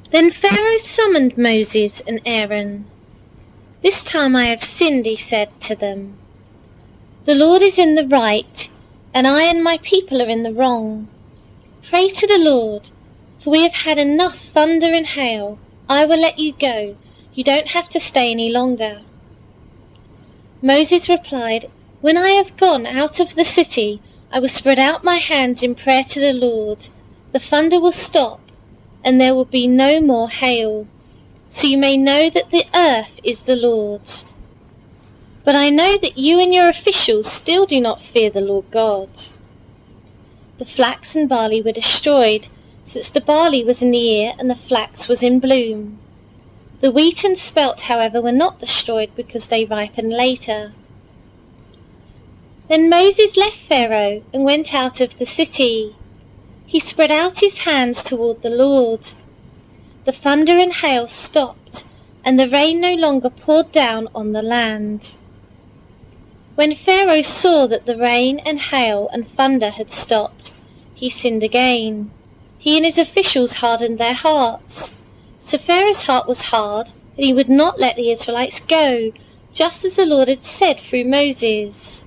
Then Pharaoh summoned Moses and Aaron. "This time I have sinned," he said to them. "The Lord is in the right, and I and my people are in the wrong. Pray to the Lord, for we have had enough thunder and hail. I will let you go. You don't have to stay any longer." Moses replied, "When I have gone out of the city, I will spread out my hands in prayer to the Lord. The thunder will stop, and there will be no more hail, so you may know that the earth is the Lord's. But I know that you and your officials still do not fear the Lord God." The flax and barley were destroyed, since the barley was in the ear and the flax was in bloom. The wheat and spelt, however, were not destroyed because they ripened later. Then Moses left Pharaoh and went out of the city. He spread out his hands toward the Lord. The thunder and hail stopped, and the rain no longer poured down on the land. When Pharaoh saw that the rain and hail and thunder had stopped, he sinned again. He and his officials hardened their hearts. So Pharaoh's heart was hard, and he would not let the Israelites go, just as the Lord had said through Moses.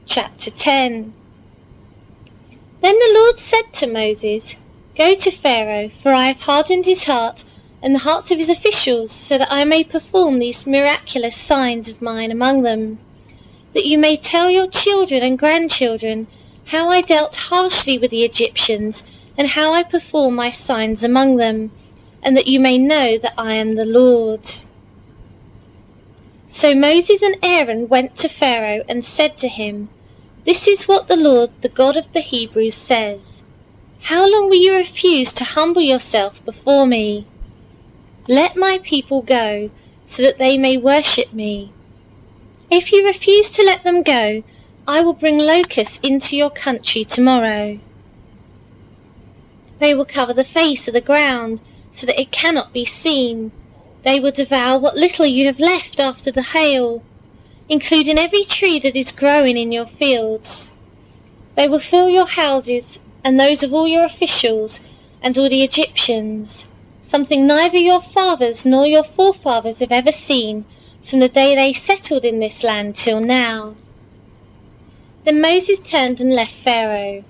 Chapter 10. Then the Lord said to Moses, "Go to Pharaoh, for I have hardened his heart and the hearts of his officials, so that I may perform these miraculous signs of mine among them, that you may tell your children and grandchildren how I dealt harshly with the Egyptians, and how I perform my signs among them, and that you may know that I am the Lord." So Moses and Aaron went to Pharaoh and said to him, "This is what the Lord, the God of the Hebrews, says. How long will you refuse to humble yourself before me? Let my people go, so that they may worship me. If you refuse to let them go, I will bring locusts into your country tomorrow. They will cover the face of the ground, so that it cannot be seen. They will devour what little you have left after the hail, including every tree that is growing in your fields. They will fill your houses and those of all your officials and all the Egyptians, something neither your fathers nor your forefathers have ever seen from the day they settled in this land till now." Then Moses turned and left Pharaoh.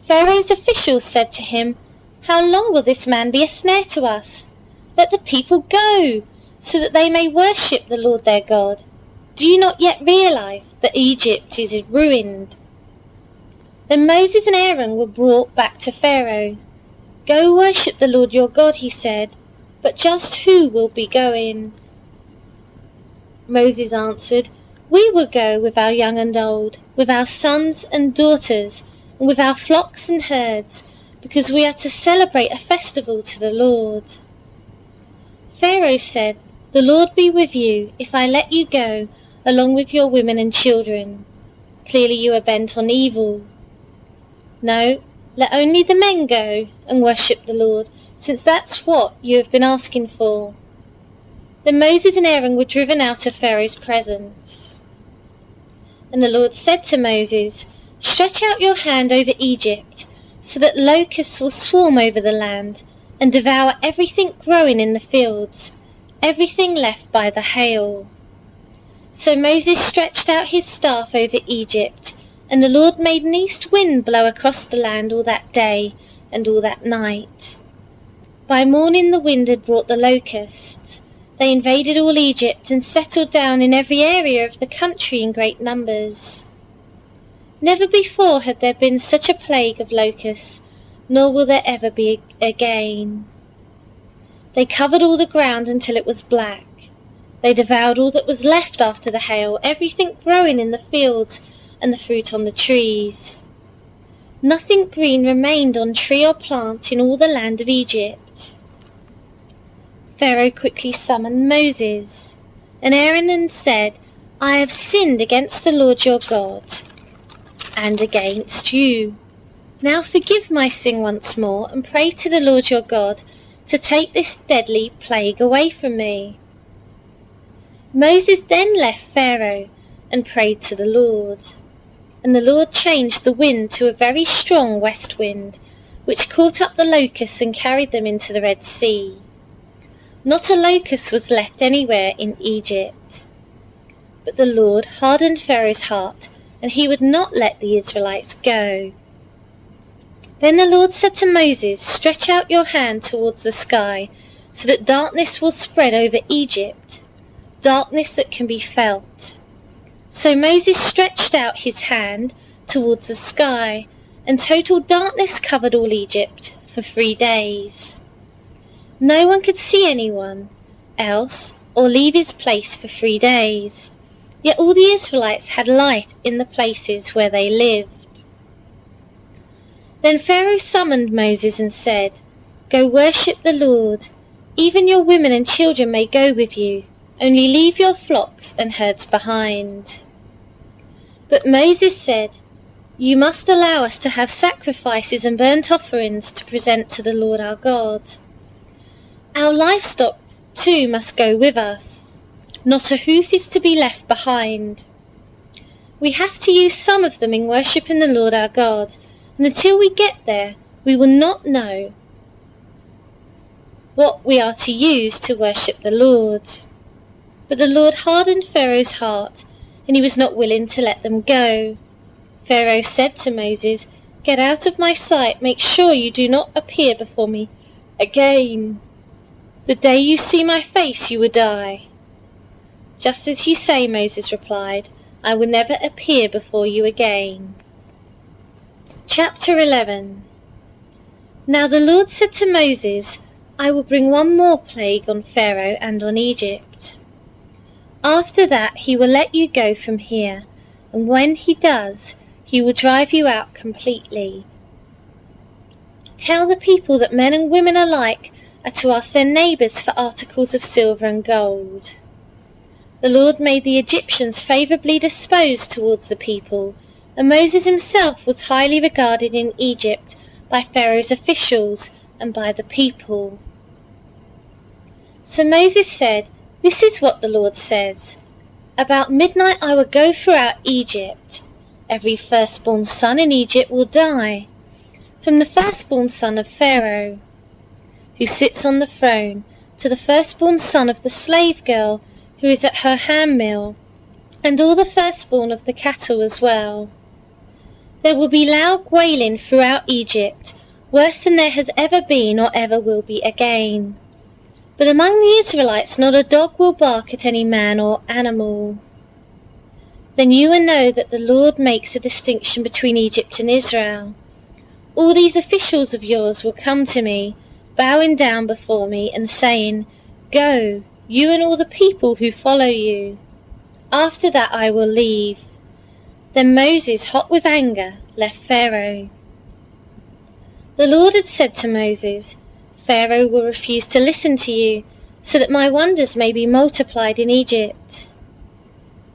Pharaoh's officials said to him, "How long will this man be a snare to us? Let the people go, so that they may worship the Lord their God. Do you not yet realize that Egypt is ruined?" Then Moses and Aaron were brought back to Pharaoh. "Go worship the Lord your God," he said, "but just who will be going?" Moses answered, "We will go with our young and old, with our sons and daughters, and with our flocks and herds, because we are to celebrate a festival to the Lord." Pharaoh said, "The Lord be with you, if I let you go, along with your women and children. Clearly you are bent on evil. No, let only the men go and worship the Lord, since that's what you have been asking for." Then Moses and Aaron were driven out of Pharaoh's presence. And the Lord said to Moses, "Stretch out your hand over Egypt, so that locusts will swarm over the land and devour everything growing in the fields, everything left by the hail." So Moses stretched out his staff over Egypt, and the Lord made an east wind blow across the land all that day and all that night. By morning the wind had brought the locusts. They invaded all Egypt and settled down in every area of the country in great numbers. Never before had there been such a plague of locusts, nor will there ever be again. They covered all the ground until it was black. They devoured all that was left after the hail, everything growing in the fields and the fruit on the trees. Nothing green remained on tree or plant in all the land of Egypt. Pharaoh quickly summoned Moses and Aaron and said, "I have sinned against the Lord your God and against you. Now forgive my sin once more and pray to the Lord your God to take this deadly plague away from me." Moses then left Pharaoh and prayed to the Lord. And the Lord changed the wind to a very strong west wind, which caught up the locusts and carried them into the Red Sea. Not a locust was left anywhere in Egypt. But the Lord hardened Pharaoh's heart, and he would not let the Israelites go. Then the Lord said to Moses, "Stretch out your hand towards the sky, so that darkness will spread over Egypt, darkness that can be felt." So Moses stretched out his hand towards the sky, and total darkness covered all Egypt for 3 days. No one could see anyone else or leave his place for 3 days, yet all the Israelites had light in the places where they lived. Then Pharaoh summoned Moses and said, "Go worship the Lord. Even your women and children may go with you. Only leave your flocks and herds behind." But Moses said, "You must allow us to have sacrifices and burnt offerings to present to the Lord our God. Our livestock too must go with us. Not a hoof is to be left behind. We have to use some of them in worshipping the Lord our God, and until we get there, we will not know what we are to use to worship the Lord." But the Lord hardened Pharaoh's heart, and he was not willing to let them go. Pharaoh said to Moses, "Get out of my sight, make sure you do not appear before me again. The day you see my face you will die." "Just as you say," Moses replied, "I will never appear before you again." Chapter 11. Now the Lord said to Moses, "I will bring one more plague on Pharaoh and on Egypt. After that he will let you go from here, and when he does, he will drive you out completely. Tell the people that men and women alike are to ask their neighbours for articles of silver and gold." The Lord made the Egyptians favourably disposed towards the people, and Moses himself was highly regarded in Egypt by Pharaoh's officials and by the people. So Moses said, "This is what the Lord says. About midnight I will go throughout Egypt. Every firstborn son in Egypt will die, from the firstborn son of Pharaoh, who sits on the throne, to the firstborn son of the slave girl who is at her handmill, and all the firstborn of the cattle as well. There will be loud wailing throughout Egypt, worse than there has ever been or ever will be again. But among the Israelites not a dog will bark at any man or animal. Then you will know that the Lord makes a distinction between Egypt and Israel. all these officials of yours will come to me, bowing down before me and saying, 'Go, you and all the people who follow you.' After that I will leave." Then Moses, hot with anger, left Pharaoh. The Lord had said to Moses, "Pharaoh will refuse to listen to you, so that my wonders may be multiplied in Egypt."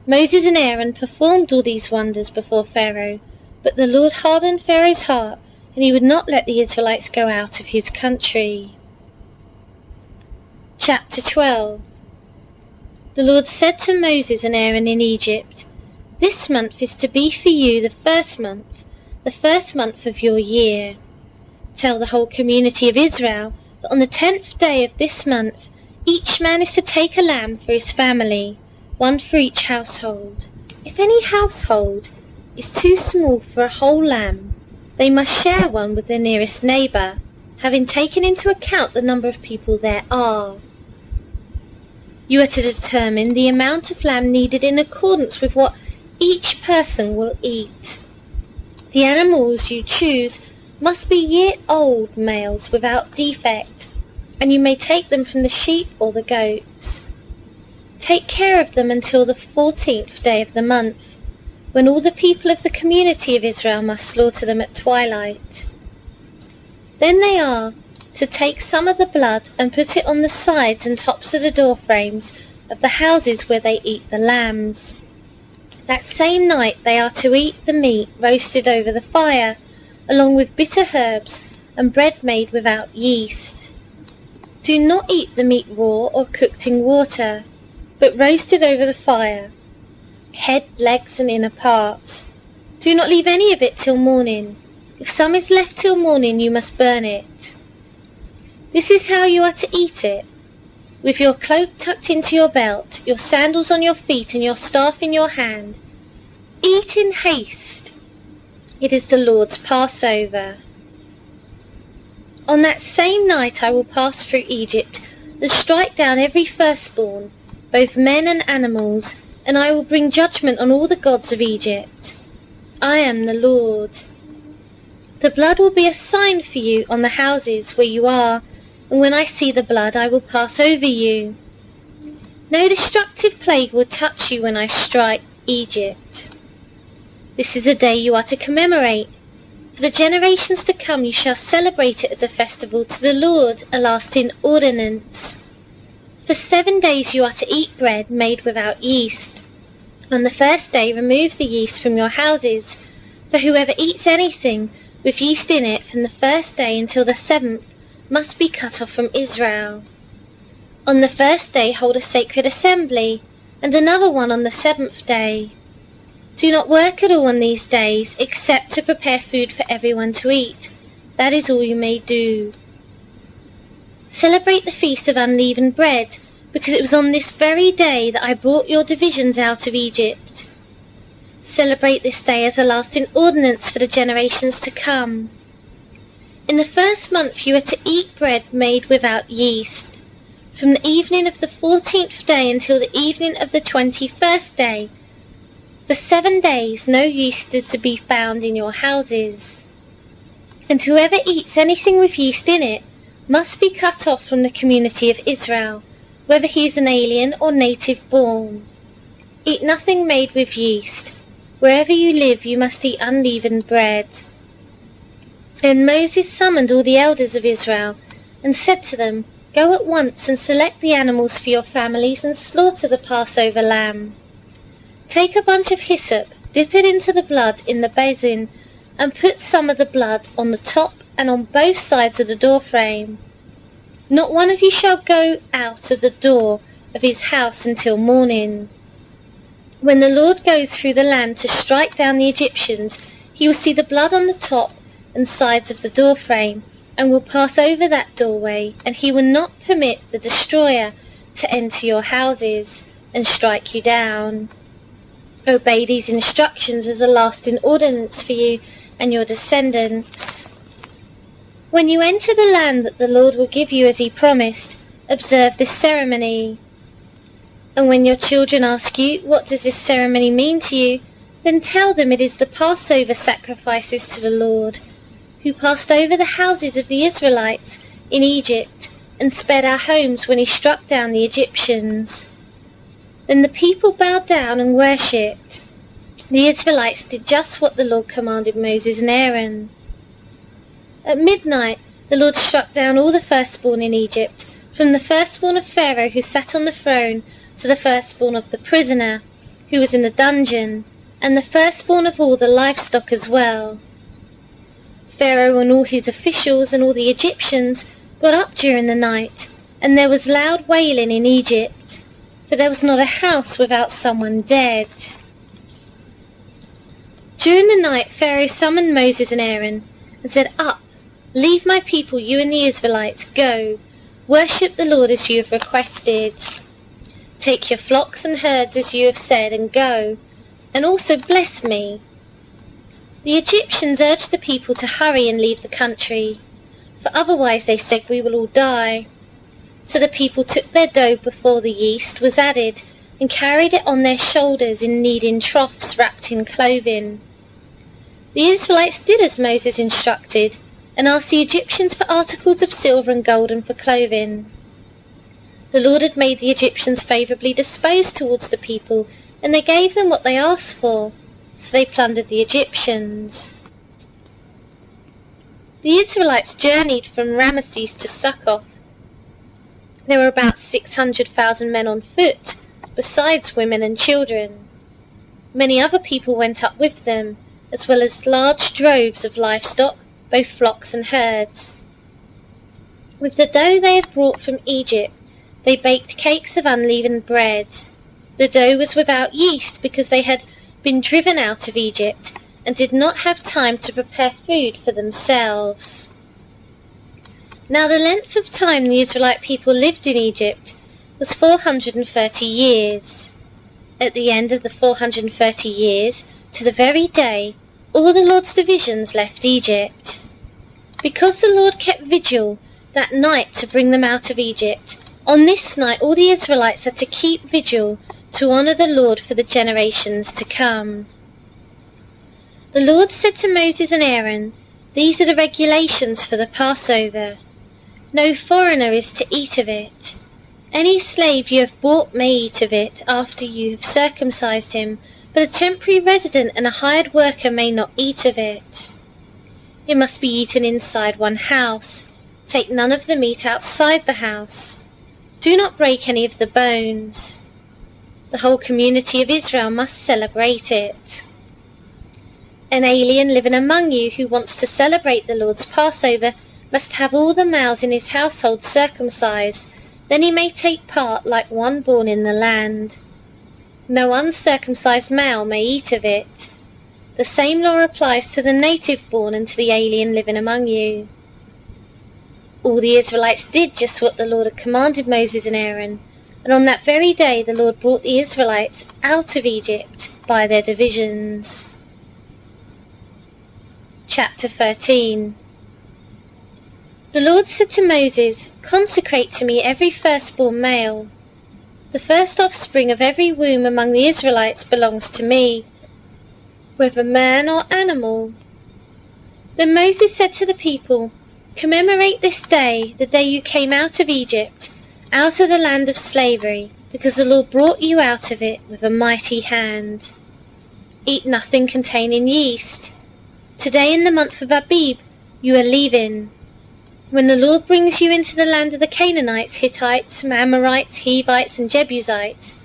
Moses and Aaron performed all these wonders before Pharaoh, but the Lord hardened Pharaoh's heart, and he would not let the Israelites go out of his country. Chapter 12. The Lord said to Moses and Aaron in Egypt, "This month is to be for you the first month of your year. Tell the whole community of Israel that on the 10th day of this month, each man is to take a lamb for his family, one for each household. If any household is too small for a whole lamb, they must share one with their nearest neighbour, having taken into account the number of people there are. You are to determine the amount of lamb needed in accordance with what each person will eat. The animals you choose must be year-old males without defect, and you may take them from the sheep or the goats. Take care of them until the 14th day of the month, when all the people of the community of Israel must slaughter them at twilight. Then they are to take some of the blood and put it on the sides and tops of the door frames of the houses where they eat the lambs. That same night they are to eat the meat roasted over the fire, along with bitter herbs and bread made without yeast. Do not eat the meat raw or cooked in water, but roasted over the fire, head, legs and inner parts. Do not leave any of it till morning. If some is left till morning, you must burn it. This is how you are to eat it: with your cloak tucked into your belt, your sandals on your feet and your staff in your hand. Eat in haste. It is the Lord's Passover. On that same night I will pass through Egypt and strike down every firstborn, both men and animals, and I will bring judgment on all the gods of Egypt. I am the Lord. The blood will be a sign for you on the houses where you are, and when I see the blood I will pass over you. No destructive plague will touch you when I strike Egypt. This is a day you are to commemorate. For the generations to come you shall celebrate it as a festival to the Lord, a lasting ordinance. For 7 days you are to eat bread made without yeast. On the first day remove the yeast from your houses, for whoever eats anything with yeast in it from the first day until the 7th must be cut off from Israel. On the first day hold a sacred assembly, and another one on the 7th day. Do not work at all on these days, except to prepare food for everyone to eat. That is all you may do. Celebrate the feast of unleavened bread, because it was on this very day that I brought your divisions out of Egypt. Celebrate this day as a lasting ordinance for the generations to come. In the first month you are to eat bread made without yeast. From the evening of the 14th day until the evening of the 21st day, for 7 days no yeast is to be found in your houses. And whoever eats anything with yeast in it must be cut off from the community of Israel, whether he is an alien or native born. Eat nothing made with yeast. Wherever you live you must eat unleavened bread. And Moses summoned all the elders of Israel and said to them, Go at once and select the animals for your families and slaughter the Passover lamb. Take a bunch of hyssop, dip it into the blood in the basin, and put some of the blood on the top and on both sides of the door frame. Not one of you shall go out of the door of his house until morning. When the Lord goes through the land to strike down the Egyptians, he will see the blood on the top and sides of the door frame, and will pass over that doorway, and he will not permit the destroyer to enter your houses and strike you down. Obey these instructions as a lasting ordinance for you and your descendants. When you enter the land that the Lord will give you as he promised, observe this ceremony. And when your children ask you, what does this ceremony mean to you, then tell them it is the Passover sacrifices to the Lord, who passed over the houses of the Israelites in Egypt and spared our homes when he struck down the Egyptians." Then the people bowed down and worshipped. The Israelites did just what the Lord commanded Moses and Aaron. At midnight the Lord struck down all the firstborn in Egypt, from the firstborn of Pharaoh who sat on the throne to the firstborn of the prisoner who was in the dungeon, and the firstborn of all the livestock as well. Pharaoh and all his officials and all the Egyptians got up during the night, and there was loud wailing in Egypt, for there was not a house without someone dead. During the night Pharaoh summoned Moses and Aaron and said, "Up, leave my people, you and the Israelites, go, worship the Lord as you have requested. Take your flocks and herds as you have said, and go, and also bless me." The Egyptians urged the people to hurry and leave the country, for otherwise, they said, we will all die. So the people took their dough before the yeast was added, and carried it on their shoulders in kneading troughs wrapped in clothing. The Israelites did as Moses instructed, and asked the Egyptians for articles of silver and gold and for clothing. The Lord had made the Egyptians favourably disposed towards the people, and they gave them what they asked for, so they plundered the Egyptians. The Israelites journeyed from Ramesses to Succoth. There were about 600,000 men on foot, besides women and children. Many other people went up with them, as well as large droves of livestock, both flocks and herds. With the dough they had brought from Egypt, they baked cakes of unleavened bread. The dough was without yeast because they had been driven out of Egypt and did not have time to prepare food for themselves. Now the length of time the Israelite people lived in Egypt was 430 years. At the end of the 430 years, to the very day, all the Lord's divisions left Egypt. Because the Lord kept vigil that night to bring them out of Egypt, on this night all the Israelites had to keep vigil to honour the Lord for the generations to come. The Lord said to Moses and Aaron, "These are the regulations for the Passover. No foreigner is to eat of it. Any slave you have bought may eat of it after you have circumcised him, but a temporary resident and a hired worker may not eat of it. It must be eaten inside one house. Take none of the meat outside the house. Do not break any of the bones. The whole community of Israel must celebrate it. An alien living among you who wants to celebrate the Lord's Passover must have all the males in his household circumcised, then he may take part like one born in the land. No uncircumcised male may eat of it. The same law applies to the native born and to the alien living among you." All the Israelites did just what the Lord had commanded Moses and Aaron, and on that very day the Lord brought the Israelites out of Egypt by their divisions. Chapter 13. The Lord said to Moses, "Consecrate to me every firstborn male. The first offspring of every womb among the Israelites belongs to me, whether man or animal." Then Moses said to the people, "Commemorate this day, the day you came out of Egypt, out of the land of slavery, because the Lord brought you out of it with a mighty hand. Eat nothing containing yeast. Today in the month of Abib you are leaving. When the Lord brings you into the land of the Canaanites, Hittites, Amorites, Hivites, and Jebusites,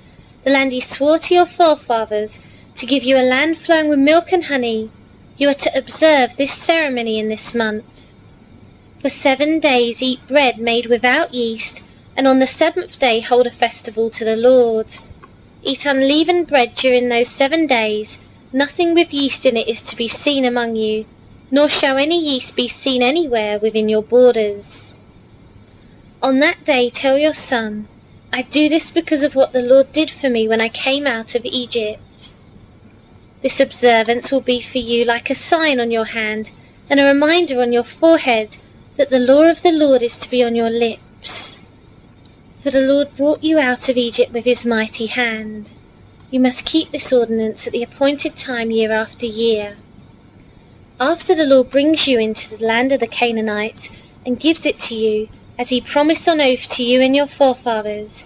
the land he swore to your forefathers to give you a land flowing with milk and honey, you are to observe this ceremony in this month. For 7 days eat bread made without yeast, and on the 7th day hold a festival to the Lord. Eat unleavened bread during those 7 days. Nothing with yeast in it is to be seen among you, nor shall any yeast be seen anywhere within your borders. On that day tell your son, I do this because of what the Lord did for me when I came out of Egypt. This observance will be for you like a sign on your hand and a reminder on your forehead that the law of the Lord is to be on your lips. For the Lord brought you out of Egypt with his mighty hand. You must keep this ordinance at the appointed time year after year. After the Lord brings you into the land of the Canaanites and gives it to you, as he promised on oath to you and your forefathers,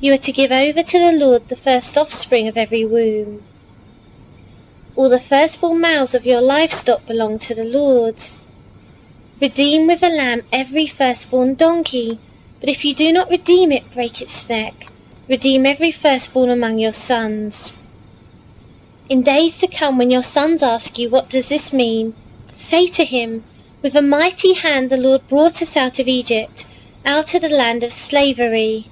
you are to give over to the Lord the first offspring of every womb. All the firstborn males of your livestock belong to the Lord. Redeem with a lamb every firstborn donkey, but if you do not redeem it, break its neck. Redeem every firstborn among your sons. In days to come, when your sons ask you, what does this mean? Say to him, with a mighty hand the Lord brought us out of Egypt, out of the land of slavery.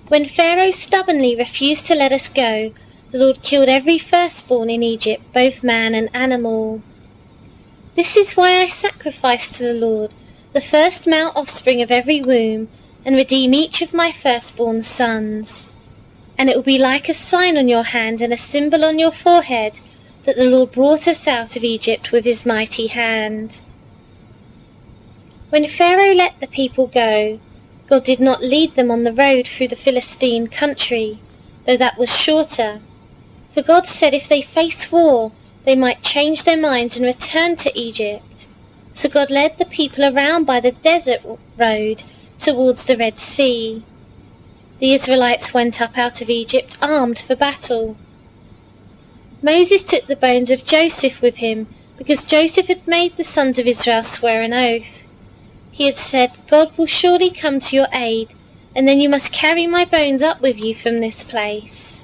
When Pharaoh stubbornly refused to let us go, the Lord killed every firstborn in Egypt, both man and animal. This is why I sacrifice to the Lord the first male offspring of every womb, and redeem each of my firstborn sons. And it will be like a sign on your hand and a symbol on your forehead that the Lord brought us out of Egypt with his mighty hand. When Pharaoh let the people go, God did not lead them on the road through the Philistine country, though that was shorter. For God said if they face war, they might change their minds and return to Egypt. So God led the people around by the desert road towards the Red Sea. The Israelites went up out of Egypt armed for battle. Moses took the bones of Joseph with him, because Joseph had made the sons of Israel swear an oath. He had said, God will surely come to your aid, and then you must carry my bones up with you from this place.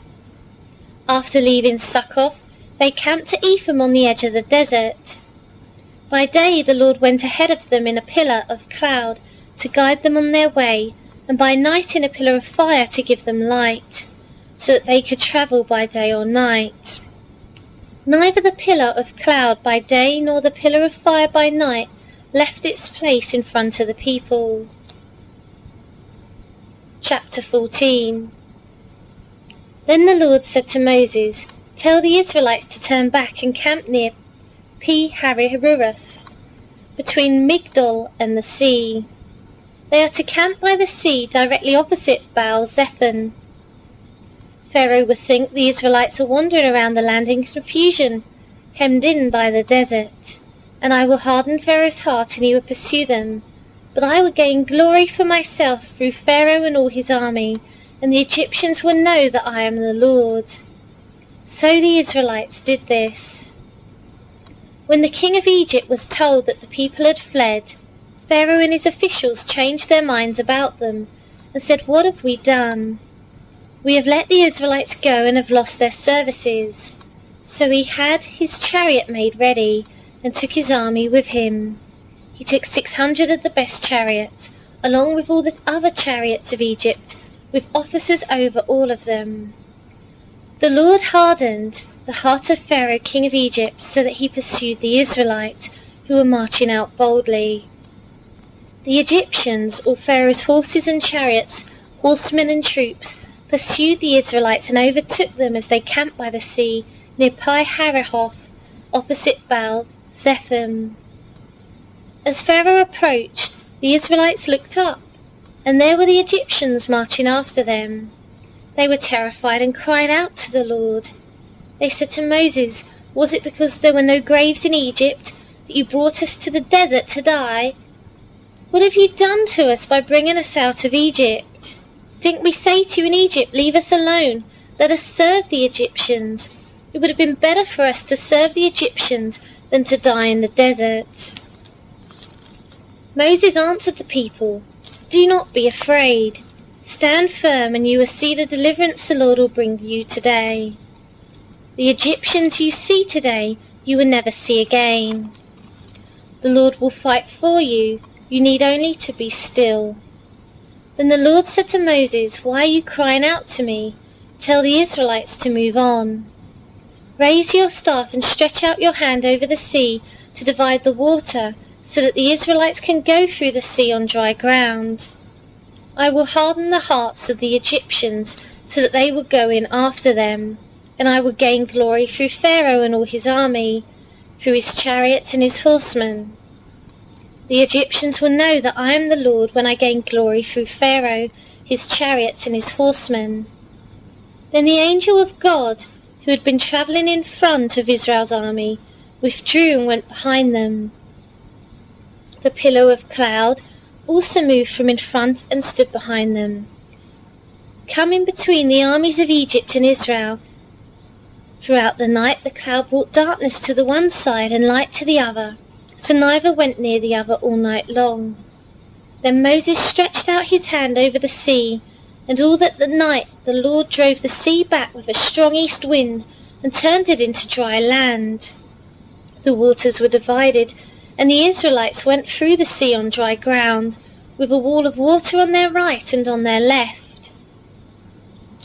After leaving Succoth, they camped at Etham on the edge of the desert. By day the Lord went ahead of them in a pillar of cloud to guide them on their way, and by night in a pillar of fire to give them light, so that they could travel by day or night. Neither the pillar of cloud by day nor the pillar of fire by night left its place in front of the people. Chapter 14. Then the Lord said to Moses, Tell the Israelites to turn back and camp near Pi-hahiroth, between Migdol and the sea. They are to camp by the sea directly opposite Baal-zephon. Pharaoh would think the Israelites are wandering around the land in confusion, hemmed in by the desert, and I will harden Pharaoh's heart and he will pursue them. But I will gain glory for myself through Pharaoh and all his army, and the Egyptians will know that I am the Lord. So the Israelites did this. When the king of Egypt was told that the people had fled, Pharaoh and his officials changed their minds about them and said, What have we done? We have let the Israelites go and have lost their services. So he had his chariot made ready and took his army with him. He took 600 of the best chariots, along with all the other chariots of Egypt, with officers over all of them. The Lord hardened the heart of Pharaoh, king of Egypt, so that he pursued the Israelites, who were marching out boldly. The Egyptians, all Pharaoh's horses and chariots, horsemen and troops, pursued the Israelites and overtook them as they camped by the sea near Pi-hahiroth, opposite Baal-zephon. As Pharaoh approached, the Israelites looked up, and there were the Egyptians marching after them. They were terrified and cried out to the Lord. They said to Moses, Was it because there were no graves in Egypt that you brought us to the desert to die? What have you done to us by bringing us out of Egypt? Didn't we say to you in Egypt, Leave us alone, let us serve the Egyptians? It would have been better for us to serve the Egyptians than to die in the desert. Moses answered the people, Do not be afraid. Stand firm, and you will see the deliverance the Lord will bring you today. The Egyptians you see today, you will never see again. The Lord will fight for you. You need only to be still. Then the Lord said to Moses, Why are you crying out to me? Tell the Israelites to move on. Raise your staff and stretch out your hand over the sea to divide the water, so that the Israelites can go through the sea on dry ground. I will harden the hearts of the Egyptians, so that they will go in after them, and I will gain glory through Pharaoh and all his army, through his chariots and his horsemen. The Egyptians will know that I am the Lord when I gain glory through Pharaoh, his chariots and his horsemen. Then the angel of God, who had been travelling in front of Israel's army, withdrew and went behind them. The pillar of cloud also moved from in front and stood behind them. Coming between the armies of Egypt and Israel, throughout the night the cloud brought darkness to the one side and light to the other, so neither went near the other all night long. Then Moses stretched out his hand over the sea, and all that the night the Lord drove the sea back with a strong east wind and turned it into dry land. The waters were divided, and the Israelites went through the sea on dry ground, with a wall of water on their right and on their left.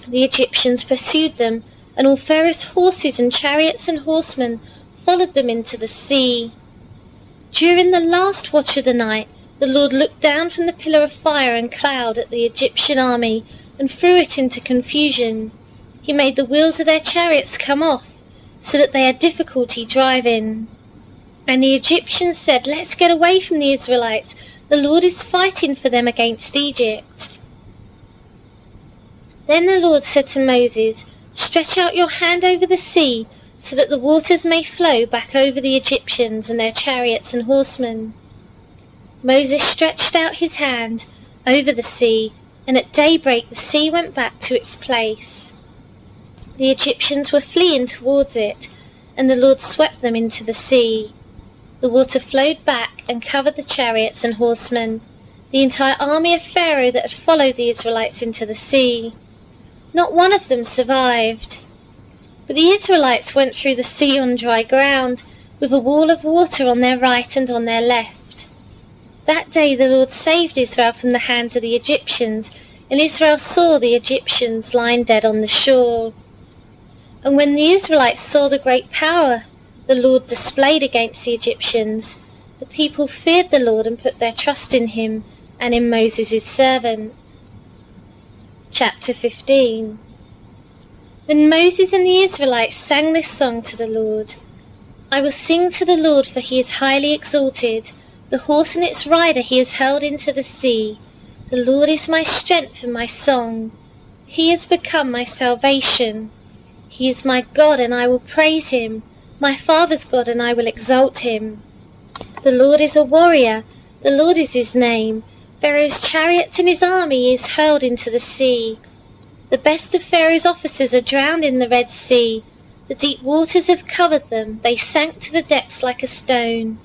The Egyptians pursued them, and all Pharaoh's horses and chariots and horsemen followed them into the sea. During the last watch of the night, the Lord looked down from the pillar of fire and cloud at the Egyptian army and threw it into confusion. He made the wheels of their chariots come off, so that they had difficulty driving. And the Egyptians said, "Let's get away from the Israelites. The Lord is fighting for them against Egypt." Then the Lord said to Moses, "Stretch out your hand over the sea, so that the waters may flow back over the Egyptians and their chariots and horsemen." Moses stretched out his hand over the sea, and at daybreak the sea went back to its place. The Egyptians were fleeing towards it, and the Lord swept them into the sea. The water flowed back and covered the chariots and horsemen, the entire army of Pharaoh that had followed the Israelites into the sea. Not one of them survived. But the Israelites went through the sea on dry ground, with a wall of water on their right and on their left. That day the Lord saved Israel from the hands of the Egyptians, and Israel saw the Egyptians lying dead on the shore. And when the Israelites saw the great power the Lord displayed against the Egyptians, the people feared the Lord and put their trust in him and in Moses his servant. Chapter 15. Then Moses and the Israelites sang this song to the Lord. "I will sing to the Lord, for he is highly exalted. The horse and its rider he has hurled into the sea. The Lord is my strength and my song. He has become my salvation. He is my God, and I will praise him, my father's God, and I will exalt him. The Lord is a warrior, the Lord is his name. Pharaoh's chariots and his army is hurled into the sea. The best of Pharaoh's officers are drowned in the Red Sea. The deep waters have covered them, they sank to the depths like a stone.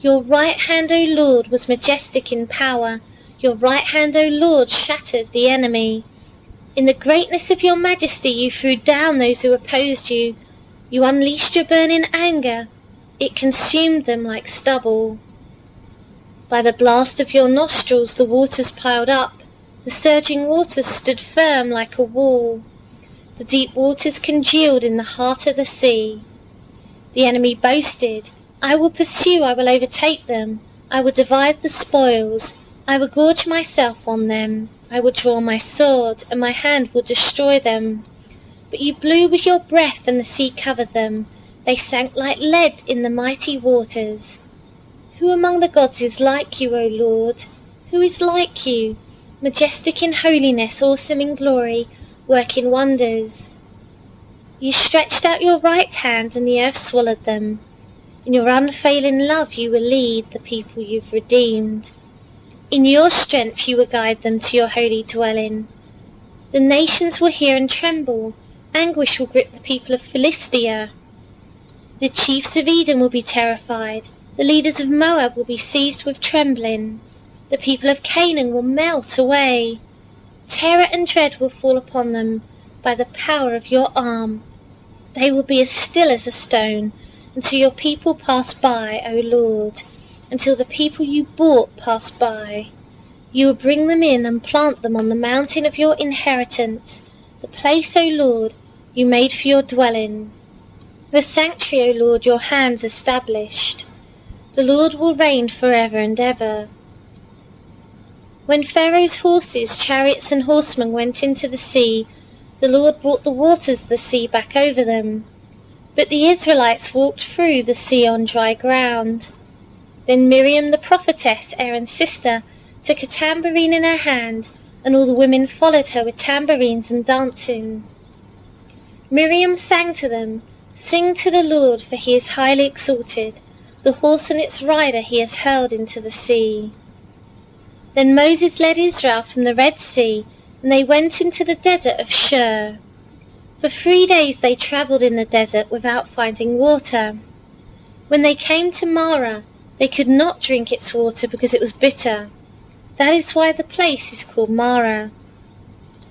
Your right hand, O Lord, was majestic in power. Your right hand, O Lord, shattered the enemy. In the greatness of your majesty you threw down those who opposed you. You unleashed your burning anger. It consumed them like stubble. By the blast of your nostrils the waters piled up. The surging waters stood firm like a wall. The deep waters congealed in the heart of the sea. The enemy boasted, "I will pursue, I will overtake them. I will divide the spoils. I will gorge myself on them. I will draw my sword, and my hand will destroy them." But you blew with your breath, and the sea covered them. They sank like lead in the mighty waters. Who among the gods is like you, O Lord? Who is like you? Majestic in holiness, awesome in glory, working wonders. You stretched out your right hand, and the earth swallowed them. In your unfailing love you will lead the people you've redeemed. In your strength you will guide them to your holy dwelling. The nations will hear and tremble. Anguish will grip the people of Philistia. The chiefs of Edom will be terrified. The leaders of Moab will be seized with trembling. The people of Canaan will melt away. Terror and dread will fall upon them by the power of your arm. They will be as still as a stone, until your people pass by, O Lord, until the people you bought pass by. You will bring them in and plant them on the mountain of your inheritance, the place, O Lord, you made for your dwelling. The sanctuary, O Lord, your hands established. The Lord will reign forever and ever. When Pharaoh's horses, chariots and horsemen went into the sea, the Lord brought the waters of the sea back over them. But the Israelites walked through the sea on dry ground. Then Miriam the prophetess, Aaron's sister, took a tambourine in her hand, and all the women followed her with tambourines and dancing. Miriam sang to them, Sing to the Lord, for he is highly exalted. The horse and its rider he has hurled into the sea. Then Moses led Israel from the Red Sea, and they went into the desert of Shur. For 3 days they travelled in the desert without finding water. When they came to Marah, they could not drink its water because it was bitter. That is why the place is called Marah.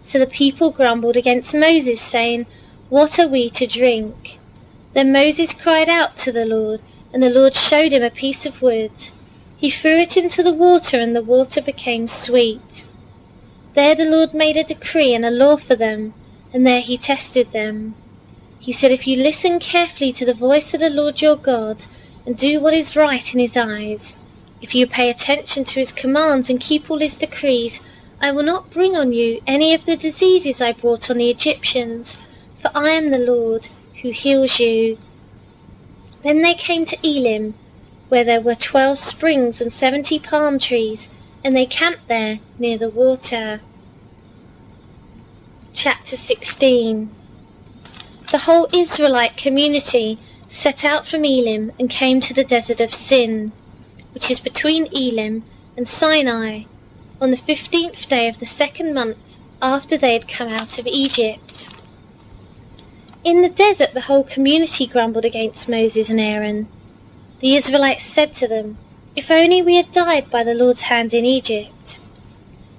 So the people grumbled against Moses, saying, "What are we to drink?" Then Moses cried out to the Lord, and the Lord showed him a piece of wood. He threw it into the water, and the water became sweet. There the Lord made a decree and a law for them, and there he tested them. He said, "If you listen carefully to the voice of the Lord your God, and do what is right in his eyes, if you pay attention to his commands and keep all his decrees, I will not bring on you any of the diseases I brought on the Egyptians, for I am the Lord who heals you." Then they came to Elim, where there were 12 springs and 70 palm trees, and they camped there near the water. Chapter 16. The whole Israelite community set out from Elim and came to the desert of Sin, which is between Elim and Sinai, on the 15th day of the 2nd month after they had come out of Egypt. In the desert the whole community grumbled against Moses and Aaron. The Israelites said to them, "If only we had died by the Lord's hand in Egypt.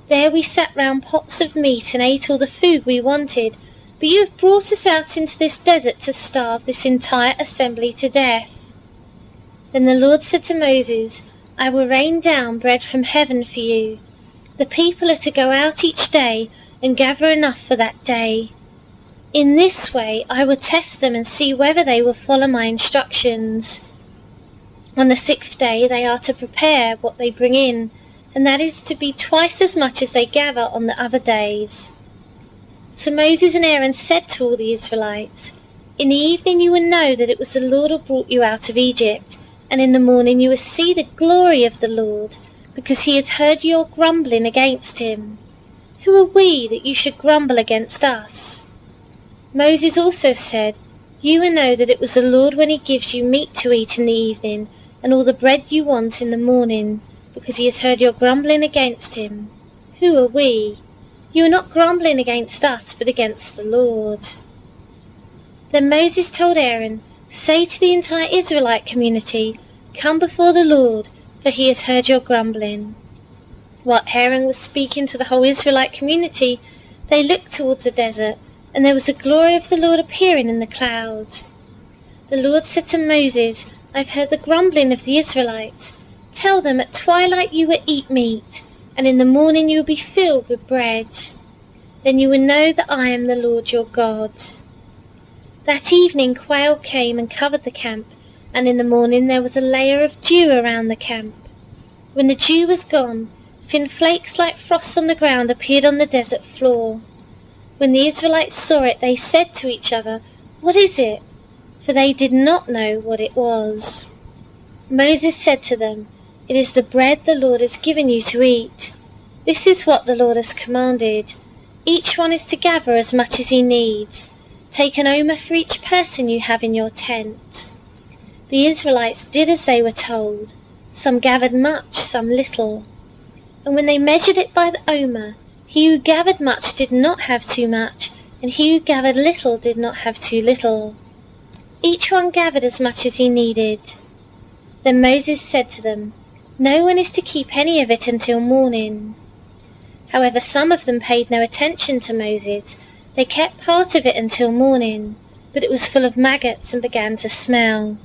There we sat round pots of meat and ate all the food we wanted, but you have brought us out into this desert to starve this entire assembly to death." Then the Lord said to Moses, "I will rain down bread from heaven for you. The people are to go out each day and gather enough for that day. In this way I will test them and see whether they will follow my instructions. On the 6th day they are to prepare what they bring in, and that is to be twice as much as they gather on the other days." So Moses and Aaron said to all the Israelites, "In the evening you will know that it was the Lord who brought you out of Egypt, and in the morning you will see the glory of the Lord, because he has heard your grumbling against him. Who are we that you should grumble against us?" Moses also said, "You will know that it was the Lord when he gives you meat to eat in the evening, and all the bread you want in the morning, because he has heard your grumbling against him. Who are we? You are not grumbling against us, but against the Lord." Then Moses told Aaron, "Say to the entire Israelite community, 'Come before the Lord, for he has heard your grumbling.'" While Aaron was speaking to the whole Israelite community, they looked towards the desert, and there was the glory of the Lord appearing in the cloud. The Lord said to Moses, "I have heard the grumbling of the Israelites. Tell them at twilight you will eat meat, and in the morning you will be filled with bread. Then you will know that I am the Lord your God." That evening quail came and covered the camp, and in the morning there was a layer of dew around the camp. When the dew was gone, thin flakes like frost on the ground appeared on the desert floor. When the Israelites saw it, they said to each other, "What is it?" For they did not know what it was. Moses said to them, "It is the bread the Lord has given you to eat. This is what the Lord has commanded. Each one is to gather as much as he needs. Take an omer for each person you have in your tent." The Israelites did as they were told. Some gathered much, some little. And when they measured it by the omer, he who gathered much did not have too much, and he who gathered little did not have too little. Each one gathered as much as he needed. Then Moses said to them, "No one is to keep any of it until morning." However, some of them paid no attention to Moses. They kept part of it until morning, but it was full of maggots and began to smell.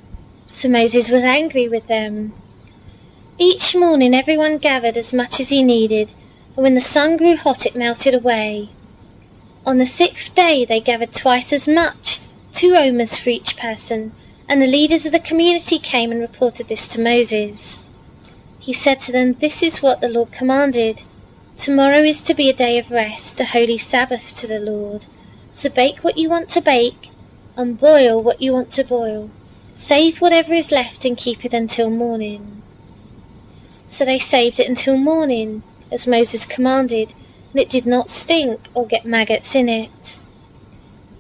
So Moses was angry with them. Each morning everyone gathered as much as he needed, and when the sun grew hot it melted away. On the 6th day they gathered twice as much, 2 omers for each person, and the leaders of the community came and reported this to Moses. He said to them, "This is what the Lord commanded. Tomorrow is to be a day of rest, a holy Sabbath to the Lord. So bake what you want to bake, and boil what you want to boil. Save whatever is left and keep it until morning." So they saved it until morning, as Moses commanded, and it did not stink or get maggots in it.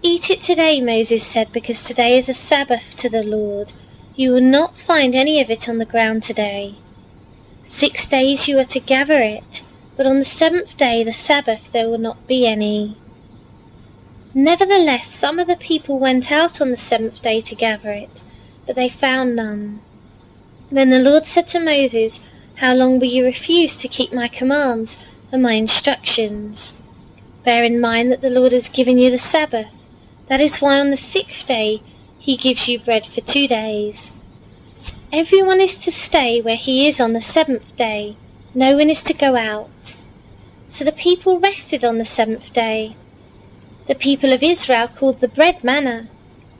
eat it today," Moses said, "because today is a Sabbath to the Lord. You will not find any of it on the ground today. 6 days you are to gather it, but on the 7th day, the Sabbath, there will not be any." Nevertheless, some of the people went out on the 7th day to gather it, but they found none. Then the Lord said to Moses, "How long will you refuse to keep my commands and my instructions? Bear in mind that the Lord has given you the Sabbath. That is why on the 6th day he gives you bread for 2 days. Everyone is to stay where he is on the 7th day. No one is to go out." So the people rested on the 7th day. The people of Israel called the bread manna.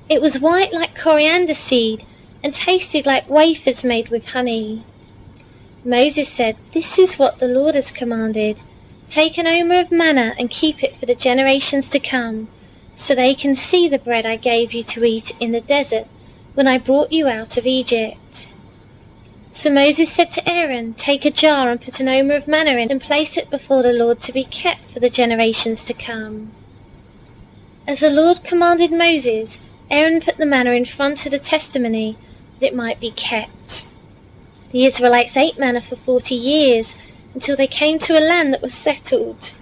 It was white like coriander seed and tasted like wafers made with honey. Moses said, "This is what the Lord has commanded. Take an omer of manna and keep it for the generations to come, so they can see the bread I gave you to eat in the desert when I brought you out of Egypt." So Moses said to Aaron, "Take a jar and put an omer of manna in and place it before the Lord to be kept for the generations to come." As the Lord commanded Moses, Aaron put the manna in front of the testimony that it might be kept. The Israelites ate manna for 40 years until they came to a land that was settled.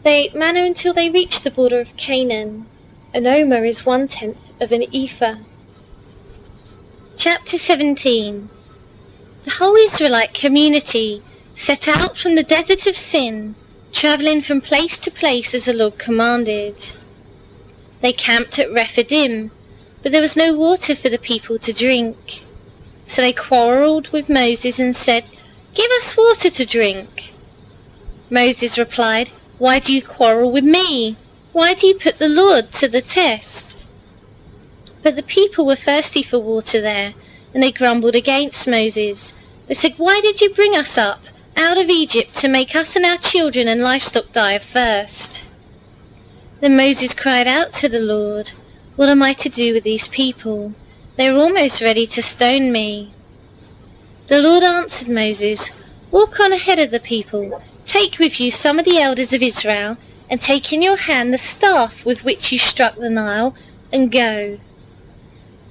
They ate manna until they reached the border of Canaan. An omer is 1/10 of an ephah. Chapter 17. The whole Israelite community set out from the desert of Sin, travelling from place to place as the Lord commanded. They camped at Rephidim, but there was no water for the people to drink. So they quarrelled with Moses and said, "Give us water to drink." Moses replied, "Why do you quarrel with me? Why do you put the Lord to the test?" But the people were thirsty for water there, and they grumbled against Moses. They said, "Why did you bring us up out of Egypt to make us and our children and livestock die of thirst?" Then Moses cried out to the Lord, "What am I to do with these people? They are almost ready to stone me." The Lord answered Moses, "Walk on ahead of the people. Take with you some of the elders of Israel, and take in your hand the staff with which you struck the Nile, and go.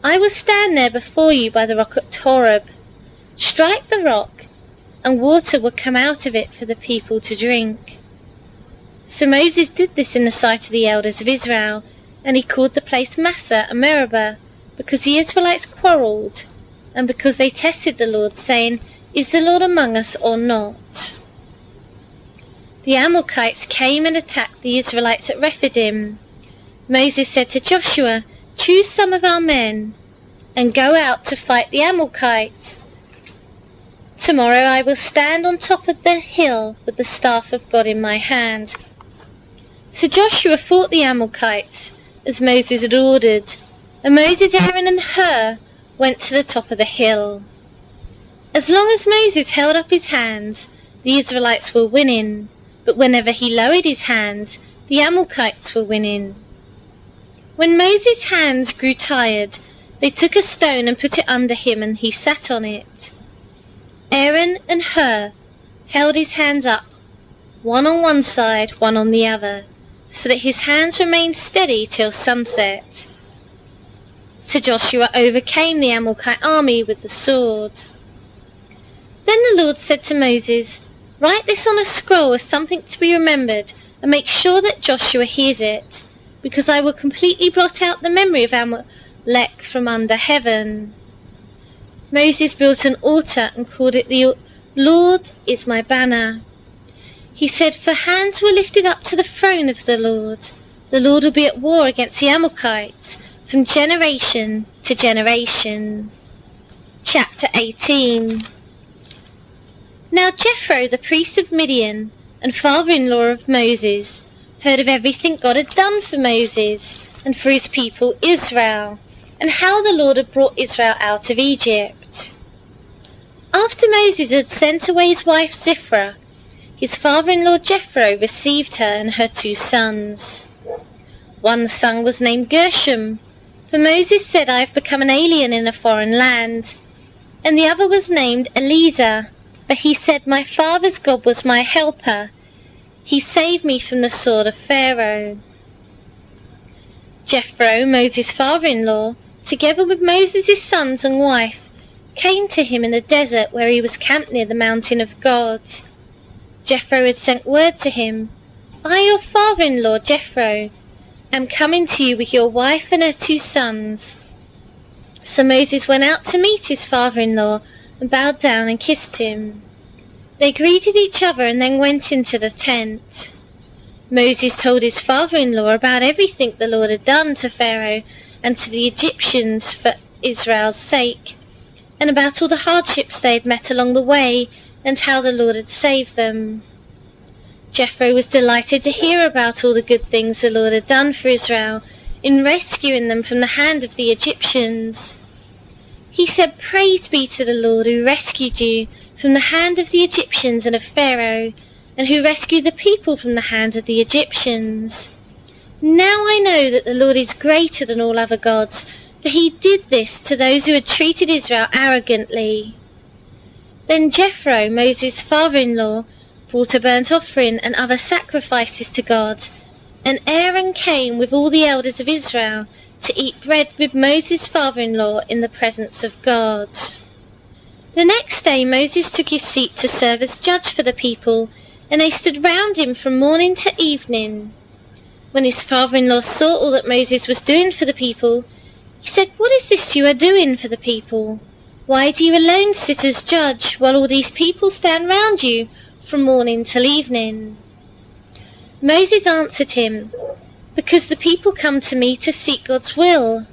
I will stand there before you by the rock at Horeb. Strike the rock, and water will come out of it for the people to drink." So Moses did this in the sight of the elders of Israel, and he called the place Massah and Meribah, because the Israelites quarrelled, and because they tested the Lord, saying, "Is the Lord among us or not?" The Amalekites came and attacked the Israelites at Rephidim. Moses said to Joshua, "Choose some of our men, and go out to fight the Amalekites. Tomorrow I will stand on top of the hill with the staff of God in my hand." So Joshua fought the Amalekites, as Moses had ordered, and Moses, Aaron, and Hur went to the top of the hill. As long as Moses held up his hands, the Israelites were winning, but whenever he lowered his hands, the Amalekites were winning. When Moses' hands grew tired, they took a stone and put it under him, and he sat on it. Aaron and Hur held his hands up, one on one side, one on the other, so that his hands remained steady till sunset. So Joshua overcame the Amalekite army with the sword. Then the Lord said to Moses, "Write this on a scroll as something to be remembered, and make sure that Joshua hears it, because I will completely blot out the memory of Amalek from under heaven." Moses built an altar and called it "The Lord is my banner." He said, "For hands were lifted up to the throne of the Lord. The Lord will be at war against the Amalekites from generation to generation." Chapter 18. Now Jethro, the priest of Midian and father-in-law of Moses, heard of everything God had done for Moses and for his people Israel, and how the Lord had brought Israel out of Egypt. After Moses had sent away his wife Ziphrah, his father-in-law Jethro received her and her 2 sons. One son was named Gershom, for Moses said, "I have become an alien in a foreign land." And the other was named Eleazar, for he said, "My father's God was my helper. He saved me from the sword of Pharaoh." Jethro, Moses' father-in-law, together with Moses' sons and wife, came to him in the desert where he was camped near the mountain of God. Jethro had sent word to him, "I, your father-in-law, Jethro, am coming to you with your wife and her 2 sons." So Moses went out to meet his father-in-law and bowed down and kissed him. They greeted each other and then went into the tent. Moses told his father-in-law about everything the Lord had done to Pharaoh and to the Egyptians for Israel's sake, and about all the hardships they had met along the way and how the Lord had saved them. Jethro was delighted to hear about all the good things the Lord had done for Israel in rescuing them from the hand of the Egyptians. He said, "Praise be to the Lord who rescued you from the hand of the Egyptians and of Pharaoh, and who rescued the people from the hand of the Egyptians. Now I know that the Lord is greater than all other gods, for he did this to those who had treated Israel arrogantly." Then Jethro, Moses' father-in-law, brought a burnt offering and other sacrifices to God, and Aaron came with all the elders of Israel to eat bread with Moses' father-in-law in the presence of God. The next day Moses took his seat to serve as judge for the people, and they stood round him from morning to evening. When his father-in-law saw all that Moses was doing for the people, he said, "What is this you are doing for the people? Why do you alone sit as judge, while all these people stand round you from morning till evening?" Moses answered him, "Because the people come to me to seek God's will.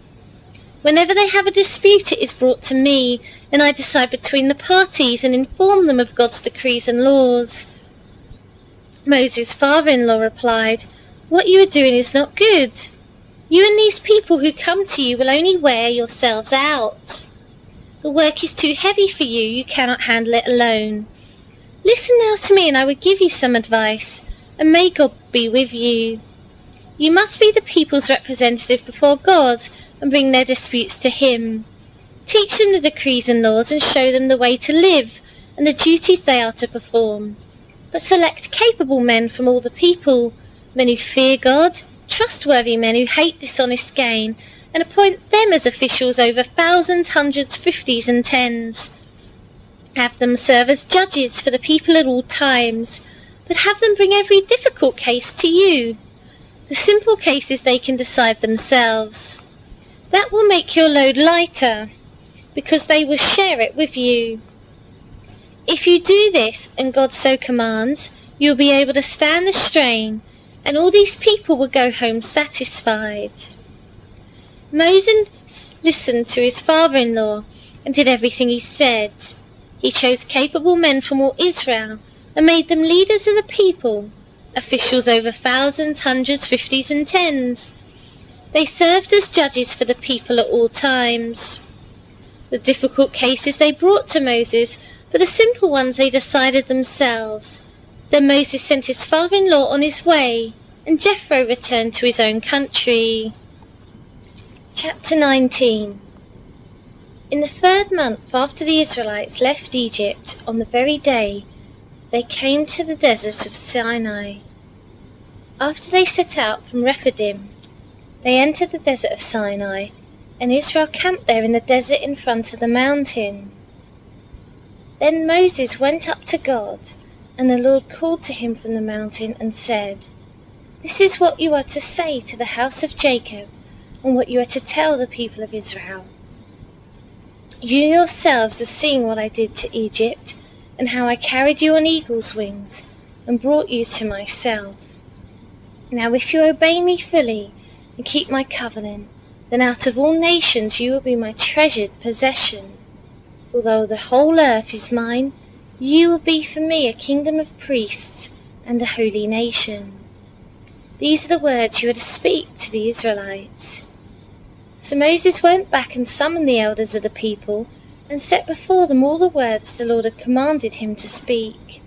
Whenever they have a dispute, it is brought to me, and I decide between the parties and inform them of God's decrees and laws." Moses' father-in-law replied, "What you are doing is not good. You and these people who come to you will only wear yourselves out. The work is too heavy for you, you cannot handle it alone. Listen now to me, and I will give you some advice, and may God be with you. You must be the people's representative before God, and bring their disputes to him. Teach them the decrees and laws, and show them the way to live, and the duties they are to perform. But select capable men from all the people, men who fear God, trustworthy men who hate dishonest gain, and appoint them as officials over thousands, hundreds, fifties, and tens. Have them serve as judges for the people at all times, but have them bring every difficult case to you. The simple cases they can decide themselves. That will make your load lighter, because they will share it with you. If you do this, and God so commands, you will be able to stand the strain, and all these people will go home satisfied." Moses listened to his father-in-law and did everything he said. He chose capable men from all Israel and made them leaders of the people, officials over thousands, hundreds, fifties, and tens. They served as judges for the people at all times. The difficult cases they brought to Moses, but the simple ones they decided themselves. Then Moses sent his father-in-law on his way, and Jethro returned to his own country. Chapter 19. In the 3rd month after the Israelites left Egypt, on the very day, they came to the desert of Sinai. After they set out from Rephidim, they entered the desert of Sinai, and Israel camped there in the desert in front of the mountain. Then Moses went up to God, and the Lord called to him from the mountain and said, "This is what you are to say to the house of Jacob, and what you are to tell the people of Israel. You yourselves have seen what I did to Egypt, and how I carried you on eagle's wings, and brought you to myself. Now if you obey me fully, and keep my covenant, then out of all nations you will be my treasured possession. Although the whole earth is mine, you will be for me a kingdom of priests and a holy nation. These are the words you are to speak to the Israelites." So Moses went back and summoned the elders of the people, and set before them all the words the Lord had commanded him to speak.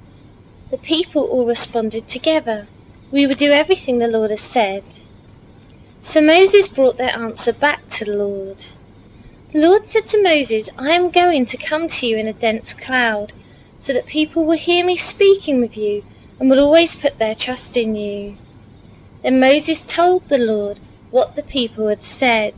The people all responded together, "We will do everything the Lord has said." So Moses brought their answer back to the Lord. The Lord said to Moses, "I am going to come to you in a dense cloud, so that people will hear me speaking with you, and will always put their trust in you." Then Moses told the Lord, what the people had said.